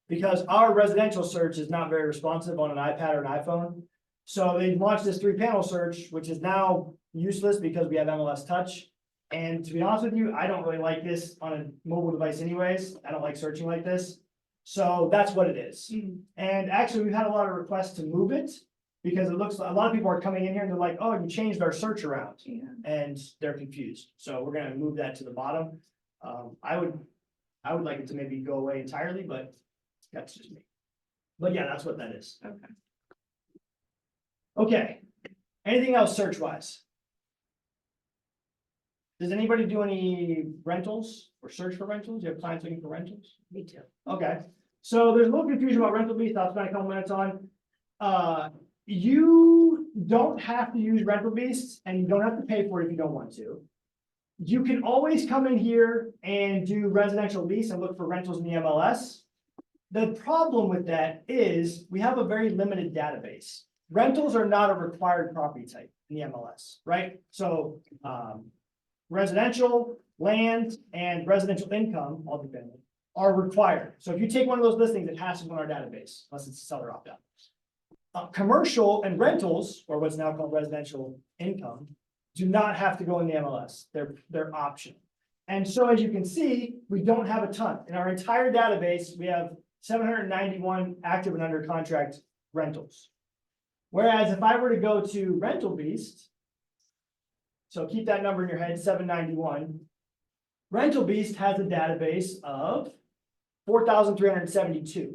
Because our residential search is not very responsive on an iPad or an iPhone. So they launched this 3-panel search, which is now useless because we have MLS Touch. And to be honest with you, I don't really like this on a mobile device anyways. I don't like searching like this. So that's what it is. And actually, we've had a lot of requests to move it because it looks like a lot of people are coming in here and they're like, oh, you changed our search around. Yeah. And they're confused. So we're gonna move that to the bottom. I would like it to maybe go away entirely, but that's just me. But yeah, that's what that is. Okay. Okay. Anything else search wise? Does anybody do any rentals or search for rentals? You have clients looking for rentals? Me too. Okay, so there's a little confusion about rental beast. I'll spend a couple minutes on. You don't have to use rental beasts and you don't have to pay for it if you don't want to. You can always come in here and do residential lease and look for rentals in the MLS. The problem with that is we have a very limited database. Rentals are not a required property type in the MLS, right? So, residential, land, and residential income, multifamily, are required. So if you take one of those listings, it has to go in our database, unless it's a seller opt-out. Commercial and rentals, or what's now called residential income, do not have to go in the MLS. They're optional. And so as you can see, we don't have a ton. In our entire database, we have 791 active and under contract rentals. Whereas if I were to go to Rental Beast, so keep that number in your head, 791. Rental Beast has a database of 4,372.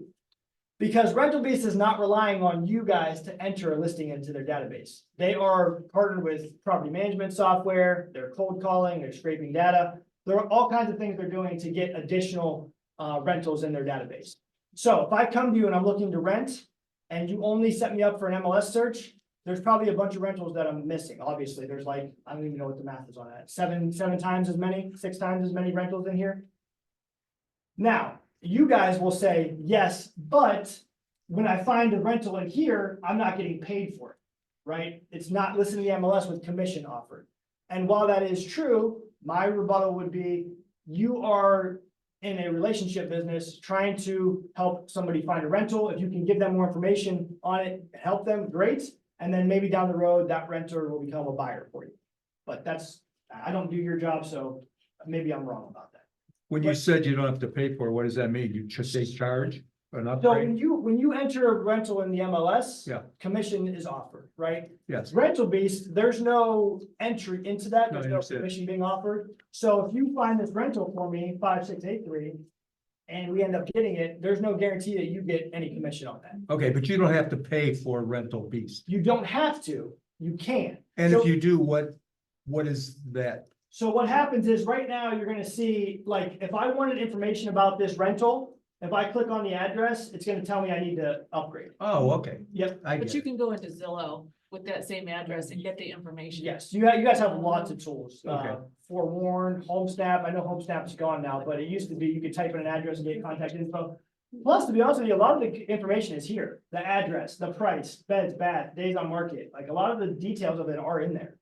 Because Rental Beast is not relying on you guys to enter a listing into their database. They are partnered with property management software, they're cold calling, they're scraping data. There are all kinds of things they're doing to get additional rentals in their database. So if I come to you and I'm looking to rent, and you only set me up for an MLS search, there's probably a bunch of rentals that I'm missing. Obviously, there's like, I don't even know what the math is on that. 7 times as many, 6 times as many rentals in here. Now, you guys will say, yes, but when I find a rental in here, I'm not getting paid for it, right? It's not listed in the MLS with commission offered. And while that is true, my rebuttal would be, you are in a relationship business trying to help somebody find a rental. If you can give them more information on it, help them, great. And then maybe down the road, that renter will become a buyer for you. But I don't do your job, so maybe I'm wrong about that. When you said you don't have to pay for it, what does that mean? You just say charge an So upgrade? when you enter a rental in the MLS, Yeah. commission is offered, right? Yes, Rental Beast, there's no entry into that, No, there's I no understand. commission being offered. So if you find this rental for me, 5683, and we end up getting it, there's no guarantee that you get any commission on that. okay, but you don't have to pay for rental beast. You don't have to, you can. And So- if you do, what is that? So what happens is right now you're gonna see, like, if I wanted information about this rental, if I click on the address, it's gonna tell me I need to upgrade. Oh, okay. Yep. I But get you it. can go into Zillow with that same address and get the information. Yes, you guys have lots of tools. Okay. Forewarn, HomeSnap, I know HomeSnap is gone now, but it used to be you could type in an address and get contact info. Plus, to be honest with you, a lot of the information is here, the address, the price, beds, bath, days on market, like a lot of the details of it are in there.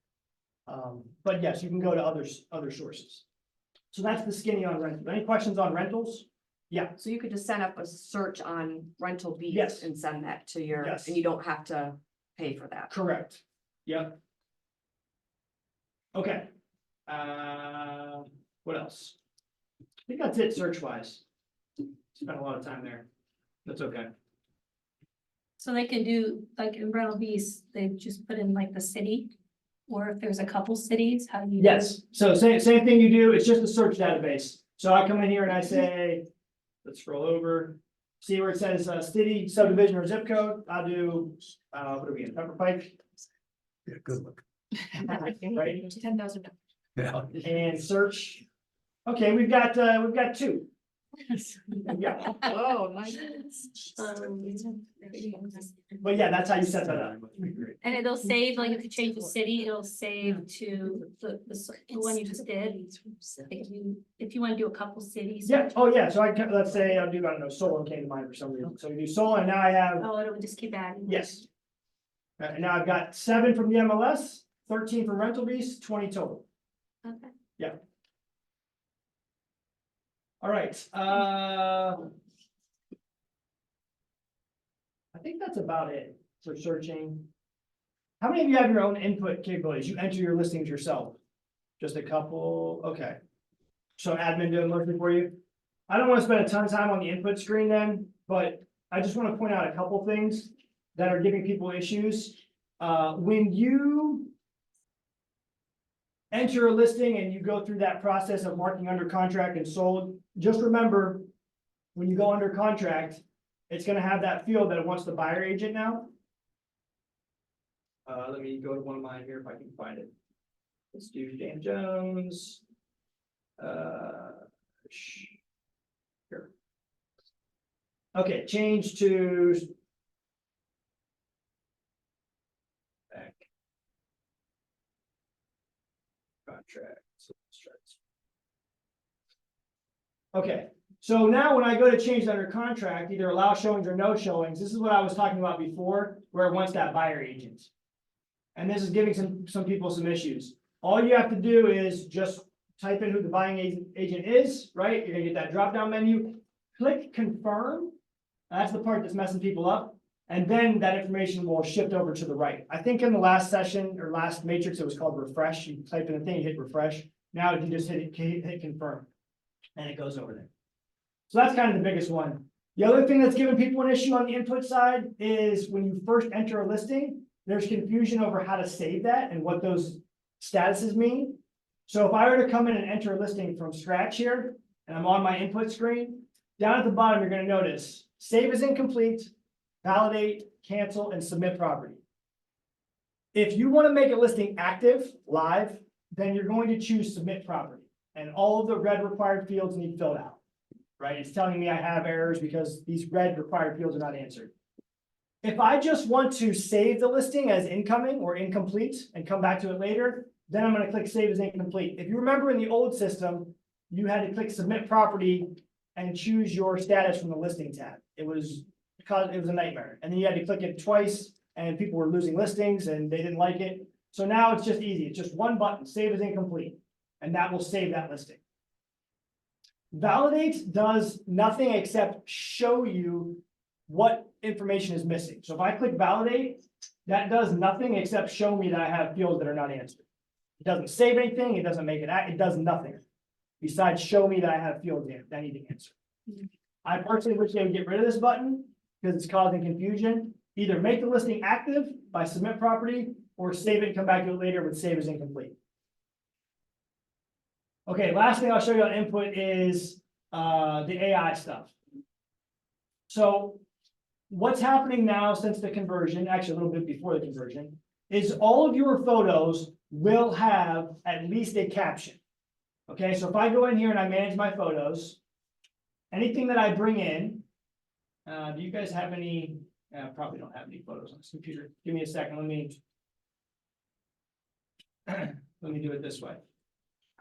But yes, you can go to other sources. So that's the skinny on rentals. Any questions on rentals? Yeah, So you could just set up a search on rental bees Yes. and send that to your, Yes. and you don't have to pay for that. correct. Yep. Okay. What else? I think that's it search wise. Spent a lot of time there. That's okay. So they can do, like in rental bees, they just put in like the city, or if there's a couple cities, how do you? Yes, so same thing you do, it's just a search database. So I come in here and I say, let's scroll over. See where it says city, subdivision or zip code, I'll do, what are we in, Pepper Pike? Yeah, good look. Right. $10,000. Yeah. And search. Okay, we've got two. Yeah, Oh, nice. but yeah, that's how you set that up. And it'll save, like if you change the city, it'll save to the one you just did. If you wanna do a couple cities. Yeah, oh yeah, so let's say I'll do, I don't know, Solon came to mind for some reason. So we do Solon, and now I have, Oh, it'll just keep adding. yes. And now I've got 7 from the MLS, 13 from rental beast, 20 total. Okay. All right, I think that's about it for searching. How many of you have your own input capabilities? You enter your listings yourself? Just a couple, okay. So admin doing mostly for you? I don't want to spend a ton of time on the input screen then, but I just want to point out a couple things that are giving people issues. When you enter a listing and you go through that process of marking under contract and sold, just remember, when you go under contract, it's gonna have that field that it wants the buyer agent now. Let me go to one of mine here if I can find it. Let's do Dan Jones. Here. Okay, change to. Back. Contract. Okay, so now when I go to change under contract, either allow showings or no showings, this is what I was talking about before, where it wants that buyer agent. And this is giving some people some issues. All you have to do is just type in who the buying agent is, right? You're gonna get that drop down menu, click confirm. That's the part that's messing people up. And then that information will shift over to the right. I think in the last session or last matrix, it was called refresh. You type in a thing, you hit refresh. Now you just hit confirm and it goes over there. So that's kind of the biggest one. The other thing that's giving people an issue on the input side is when you first enter a listing, there's confusion over how to save that and what those statuses mean. So if I were to come in and enter a listing from scratch here, and I'm on my input screen, down at the bottom, you're going to notice save as incomplete, validate, cancel, and submit property. If you want to make a listing active, live, then you're going to choose submit property. And all of the red required fields need filled out, right? It's telling me I have errors because these red required fields are not answered. If I just want to save the listing as incoming or incomplete and come back to it later, then I'm going to click save as incomplete. If you remember in the old system, you had to click submit property and choose your status from the listing tab. It was a nightmare. And then you had to click it twice and people were losing listings and they didn't like it. So now it's just easy. It's just one button, save as incomplete, and that will save that listing. Validate does nothing except show you what information is missing. So if I click validate, that does nothing except show me that I have fields that are not answered. It doesn't save anything. It doesn't make it does nothing besides show me that I have fields that I need to answer. I personally wish they would get rid of this button because it's causing confusion. Either make the listing active by submit property or save it and come back to it later with save as incomplete. Okay, last thing I'll show you on input is the AI stuff. So what's happening now since the conversion, actually a little bit before the conversion, is all of your photos will have at least a caption. Okay, so if I go in here and I manage my photos, anything that I bring in, do you guys have any? Probably don't have any photos on this computer. Give me a second. Let me do it this way.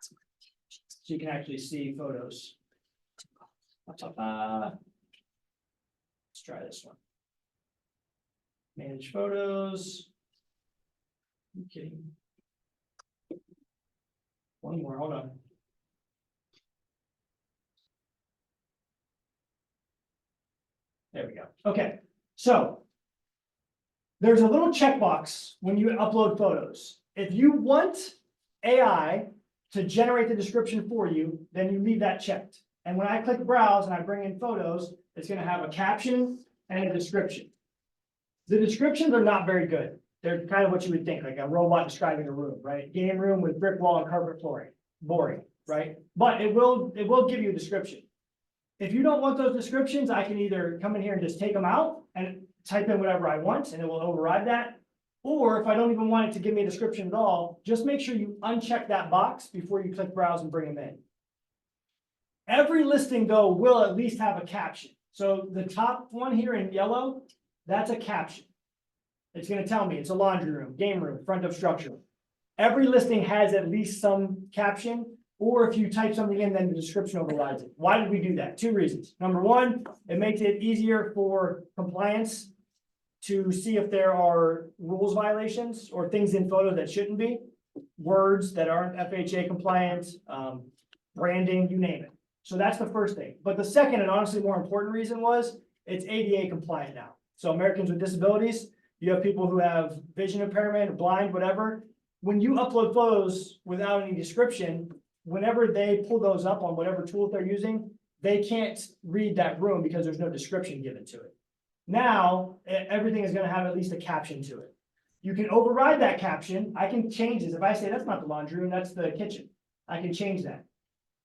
So you can actually see photos. try this one. Manage photos. You kidding? One more, hold on. There we go. Okay, so there's a little checkbox when you upload photos. If you want AI to generate the description for you, then you leave that checked. And when I click browse and I bring in photos, it's gonna have a caption and a description. The descriptions are not very good. They're kind of what you would think, like a robot describing a room, right? Game room with brick wall and carpet flooring, boring, right? But it will give you a description. If you don't want those descriptions, I can either come in here and just take them out and type in whatever I want and it will override that. Or if I don't even want it to give me a description at all, just make sure you uncheck that box before you click browse and bring them in. Every listing though will at least have a caption. So the top one here in yellow, that's a caption. It's gonna tell me it's a laundry room, game room, front of structure. Every listing has at least some caption, or if you type something in, then the description overrides it. Why did we do that? Two reasons. Number one, it makes it easier for compliance to see if there are rules violations or things in photos that shouldn't be, words that aren't FHA compliant, branding, you name it. So that's the first thing. But the second and honestly more important reason was it's ADA compliant now. So Americans with disabilities, you have people who have vision impairment, blind, whatever. When you upload photos without any description, whenever they pull those up on whatever tools they're using, they can't read that room because there's no description given to it. Now, everything is going to have at least a caption to it. You can override that caption. I can change this. If I say that's not the laundry room, that's the kitchen, I can change that.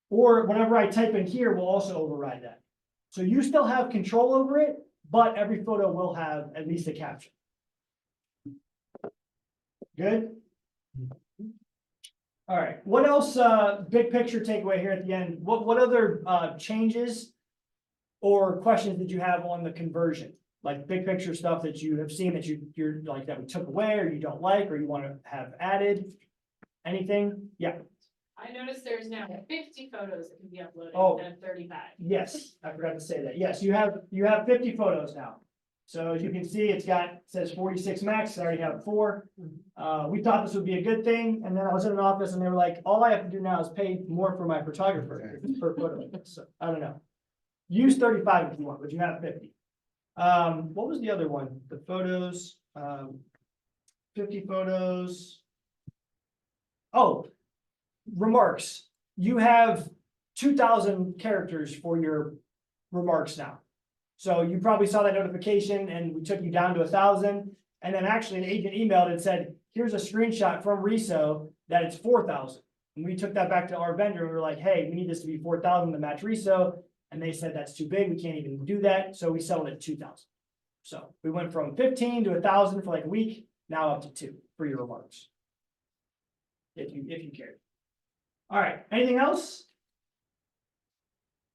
Or whenever I type in here, we'll also override that. So you still have control over it, but every photo will have at least a caption. Good? All right, what else, big picture takeaway here at the end? What other changes or questions did you have on the conversion? Like big picture stuff that you have seen that you're like that we took away or you don't like or you want to have added? Anything? Yeah. I noticed there's now 50 photos that can be uploaded Oh. instead of 35. Yes, I forgot to say that. Yes, you have 50 photos now. So as you can see, it says 46 max. I already have 4. We thought this would be a good thing, and then I was in an office and they were like, all I have to do now is pay more for my photographer per photo. So I don't know. Use 35 if you want, but you have 50. What was the other one? The photos, 50 photos. Oh, remarks. You have 2,000 characters for your remarks now. So you probably saw that notification and we took you down to 1,000. And then actually an agent emailed and said, here's a screenshot from RESO that it's 4,000. And we took that back to our vendor and we were like, hey, we need this to be 4,000 to match RESO. And they said, that's too big. We can't even do that. So we settled at 2,000. So we went from 15 to 1,000 for like a week, now up to 2 for your remarks. If you care. All right, anything else?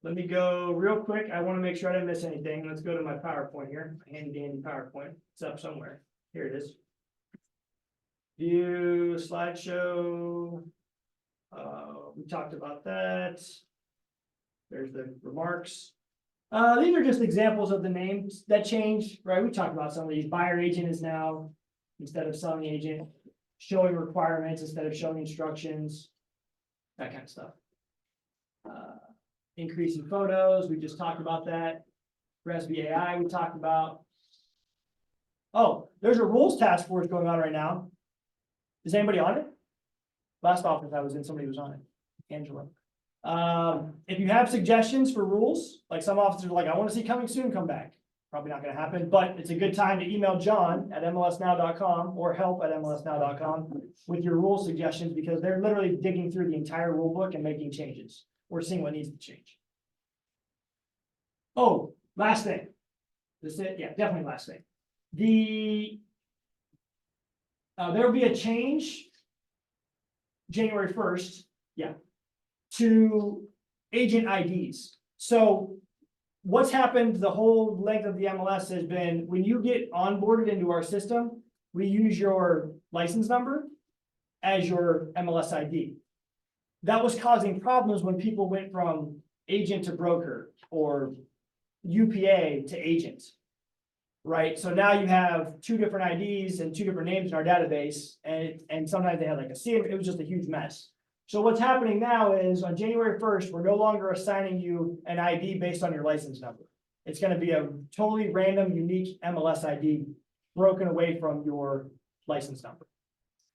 Let me go real quick. I want to make sure I didn't miss anything. Let's go to my PowerPoint here. My handy dandy PowerPoint. It's up somewhere. Here it is. View slideshow. We talked about that. There's the remarks. These are just examples of the names that change, right? We talked about some of these. Buyer agent is now, instead of selling agent, showing requirements instead of showing instructions, that kind of stuff. Increase in photos, we just talked about that. Resby AI, we talked about. Oh, there's a rules task force going on right now. Is anybody on it? Last office I was in, somebody was on it. Angela. If you have suggestions for rules, like some officers are like, I want to see coming soon, come back. Probably not going to happen, but it's a good time to email John at mlsnow.com or help@mlsnow.com with your rule suggestions because they're literally digging through the entire rule book and making changes or seeing what needs to change. Oh, last thing. This is it? Yeah, definitely last thing. There will be a change January 1st, yeah, to agent IDs. So what's happened the whole length of the MLS has been when you get onboarded into our system, we use your license number as your MLS ID. That was causing problems when people went from agent to broker or UPA to agent. right? So now you have two different IDs and two different names in our database, and sometimes they had like a C, it was just a huge mess. So what's happening now is on January 1st, we're no longer assigning you an ID based on your license number. It's gonna be a totally random, unique MLS ID broken away from your license number.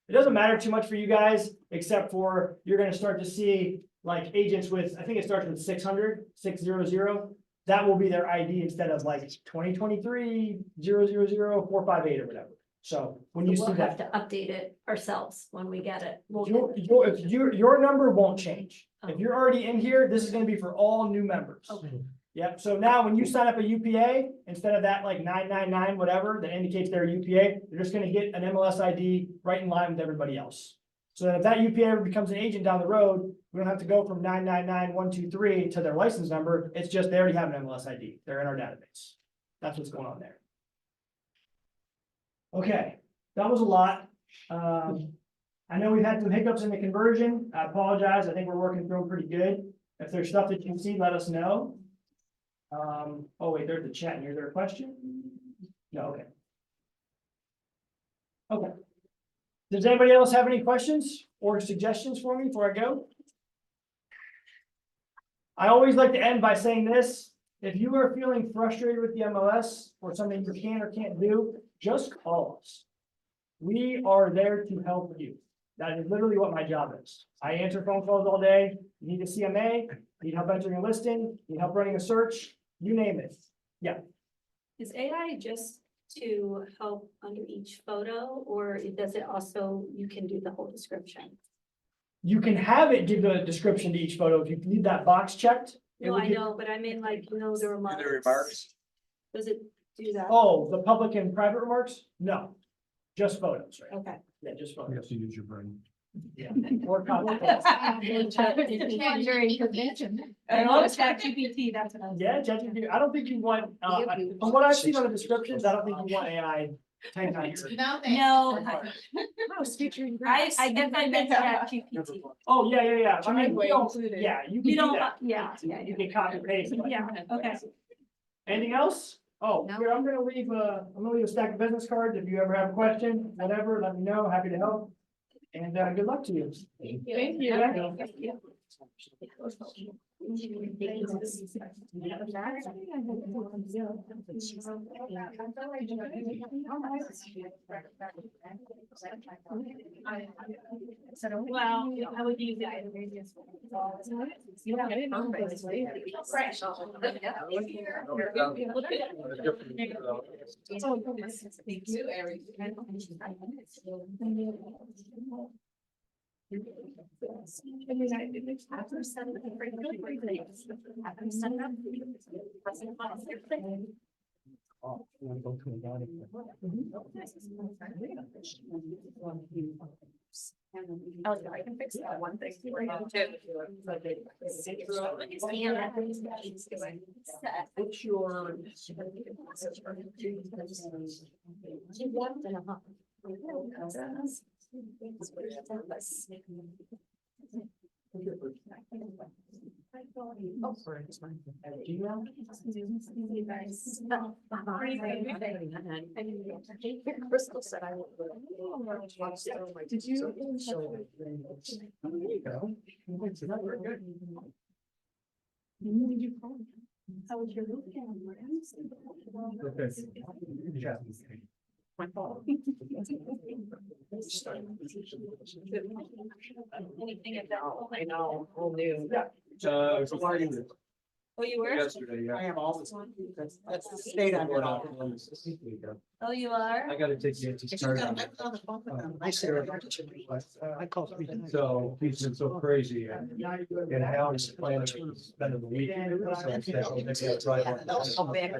It doesn't matter too much for you guys, except for you're gonna start to see like agents with, I think it starts with 600, 600. That will be their ID instead of like 2023 000458 or whatever. So when you see We'll have that, to update it ourselves when we get it. We'll your number won't change. If you're already in here, this is gonna be for all new members. Okay. Yep, so now when you sign up a UPA, instead of that like 999 whatever that indicates they're a UPA, you're just gonna get an MLS ID right in line with everybody else. So that if that UPA ever becomes an agent down the road, we don't have to go from 999123 to their license number. It's just they already have an MLS ID. They're in our database. That's what's going on there. Okay, that was a lot. I know we've had some hiccups in the conversion. I apologize. I think we're working through them pretty good. If there's stuff that you see, let us know. Oh wait, there's the chat here. Is there a question? No, okay. Okay. Does anybody else have any questions or suggestions for me before I go? I always like to end by saying this. If you are feeling frustrated with the MLS or something you can or can't do, just call us. We are there to help you. That is literally what my job is. I answer phone calls all day. You need a CMA, need help entering a listing, need help running a search, you name it. Yeah. Is AI just to help under each photo, or does it also, you can do the whole description? You can have it give the description to each photo if you need that box checked. it No, will I give- know, but I mean, like, you know, the remarks. The remarks. Does it do that? Oh, the public and private remarks? No, just photos, right? Okay. Yeah, just You have photos. to use your brain. Or copy. And all ChatGPT, that's what I was. Yeah, ChatGPT. I don't think you want, from what I've seen on the descriptions, I don't think you want AI. typed on your- No, No, I I guess I meant ChatGPT. Oh, yeah. I mean, Way you don't- included. yeah, you You can do don't, that. yeah. You can copy paste. Yeah, okay. Anything else? Oh, No. here, I'm gonna leave a stack of business cards. If you ever have a question, whatever, let me know. Happy to help. And, good luck to you. Thank you. Yeah. Well, I would use that. Oh, I can fix that one thing. What's your? Crystal said I would. Did you? There you go. Very good. How was your weekend? Anything at all, I know, whole new. Oh, you were? Yesterday, yeah. I have all this. That's the state I'm in. Oh, you are? I gotta take you to start. I said, I called 3 times. So he's been so crazy and now he's planning to spend the weekend. So I said, "Oh, maybe I'll try one."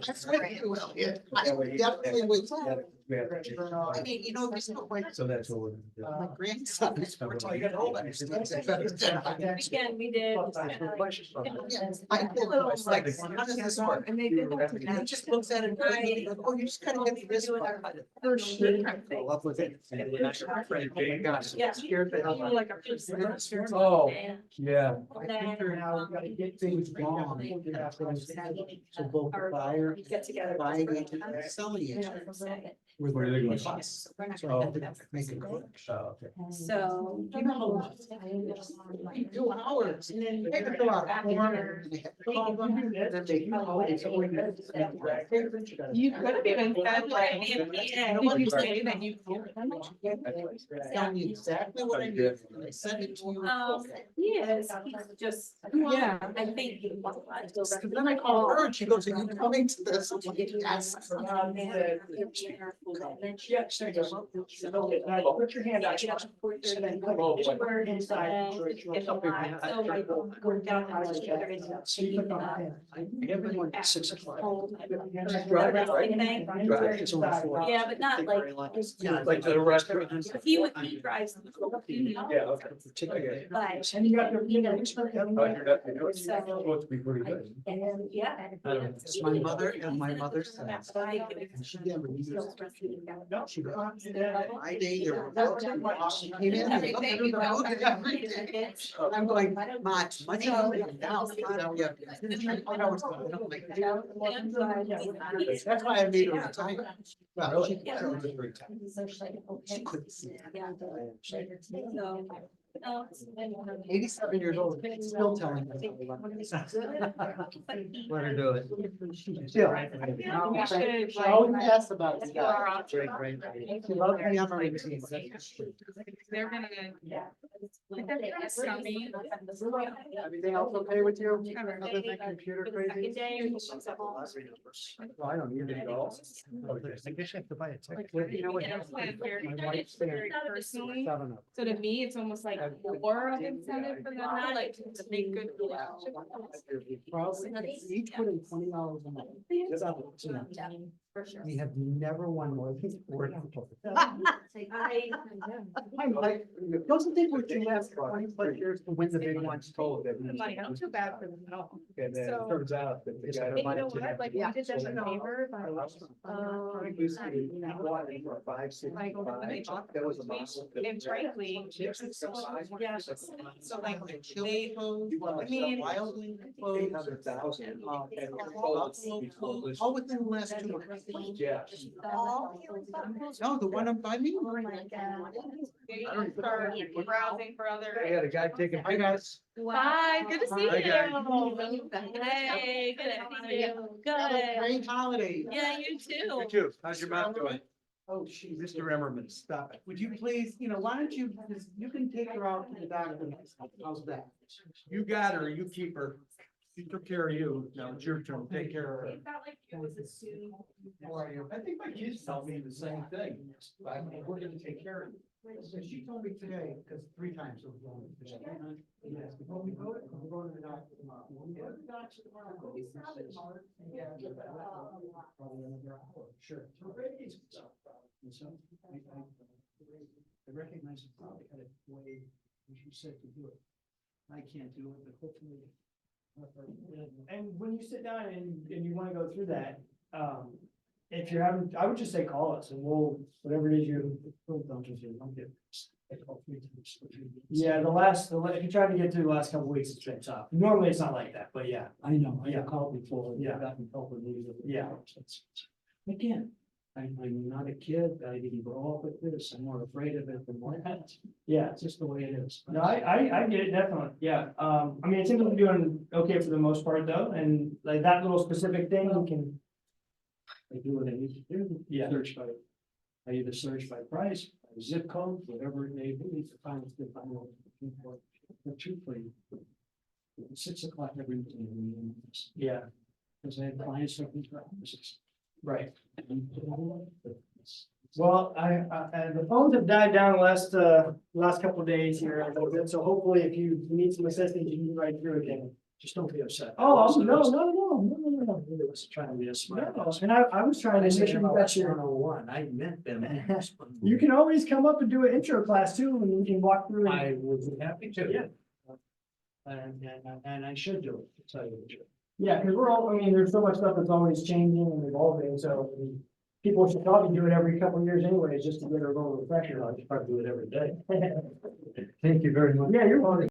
That's where you will, yeah. I definitely would. I mean, you know, there's no way. So that's all. My grandson is 14 years old, understands it better than I do. Again, we did. I told him, it's like, how does this work? And they did that And he just looks at it, and he goes, oh, you just gotta get this part. Go up with it. Yeah. Scared the hell out of Like a person. Oh, And yeah. Now we gotta get things wrong. So both the buyer, get together. buying agent and selling agent. Were Where are they going? So I had to make it go. Oh, okay. So. 2 hours. And then they could go out. And they had to call them, and then they call it, so we could- You could have even said like, did you say that you? Tell me exactly what I need, and I send it to you. Yes, he's just. Yeah. I think. Because then I call her and she goes, are you coming to this? I'm like, yes. Yeah, sure. Put your hand out. And then put inside. So like, we're down on each other. So you click on it. Everyone at 6 o'clock. Yeah, but not like. Like to the restaurant. He drives. Yeah, okay. But. And you got your. You know, Oh, you're definitely- it's supposed to be pretty good. And yeah. It's my mother and my mother's son. And she never used it. She goes, my day, there were. She came in. and looked at her, and I'm going, Ma, it's much easier now. Now we have. That's why I made her retire. Well, she couldn't see it. So. 87 years old, still telling me. Let her do it. Still. We should, She always asks about it. Great, great. She loves me on my routine. They're gonna. Scummy. Everything else okay with you? Other than computer crazy? Well, I don't need it at all. I guess you have to buy a ticket. You know, it's My wife's very there. personally. 7 of So to me, it's almost like more of incentive for them, not like to make good relationships. Probably, each put in $20 a month. For sure. We have never won more than $4. I'm like, doesn't think we can last 20+ years to win the big ones. Told that. Like, I'm too bad for them at all. And then it So- turns out that the guy. And you know what, like, we did them a favor by, For 5, 6, like, when they bought that was a the muscle. and frankly, yeah, so like, they, I mean- wildly. 800,000. All within the last 2 months. Yeah. No, the one by me. they start browsing for I other. had a guy taking. Hi, guys. Bye, good to see Hi, guys. you. Hey, good to see you. Have a Good. great holiday. Yeah, you too. You too. How's your mom doing? Oh, she, Mr. Emmerman, stop it. would you please, why don't you, you can take her out to the doctor. How's that? You got her, you keep her. She took care of you. Now it's your turn. Take care of her. It felt like it was assumed. How are you? I think my kids tell me the same thing. We're gonna take care of you. So she told me today, because 3 times it was wrong. Yes, before we go, we're going to the doctor tomorrow. When we go to the doctor tomorrow, we sounded hard. Yeah, probably another hour. Sure. So raise stuff. And so I recognize you probably had a way, as you said, to do it. I can't do it, but hopefully. And when you sit down and you wanna go through that, if you're having, I would just say call us and we'll, whatever it is you. Yeah, if you try to get through the last couple weeks, it's been tough. Normally it's not like that, but yeah. I know, I Yeah. got called before, Yeah. gotten help with these. Yeah. Again, I'm not a kid, I didn't grow up with this, I'm more afraid of it than more. Yeah. It's just the way it is. No, I get it, definitely, yeah, I mean, it seems to be doing okay for the most part though, and like that little specific thing, we can. I do what I need to do. Yeah. I either search by price, by zip code, whatever it may be, to find the final. But truthfully. 6 o'clock every morning. Yeah, Because I had clients looking for offices. right. And Well, and the phones have died down last couple of days here a little bit, so hopefully if you need some assistance, you can write through again. Just don't be upset. Oh, no. Really wasn't trying to be a smart. No, and I was trying to make sure you got your, 101, I meant them. you can always come up and do an intro class too, and we can walk through. I would be happy to. Yeah. And I should do it, to tell you the truth. Yeah, because we're all, I mean, there's so much stuff that's always changing and evolving, so I mean, people should probably do it every couple of years anyways, just to get a little refresher. I should probably do it every day. Thank you very much. Yeah, you're welcome.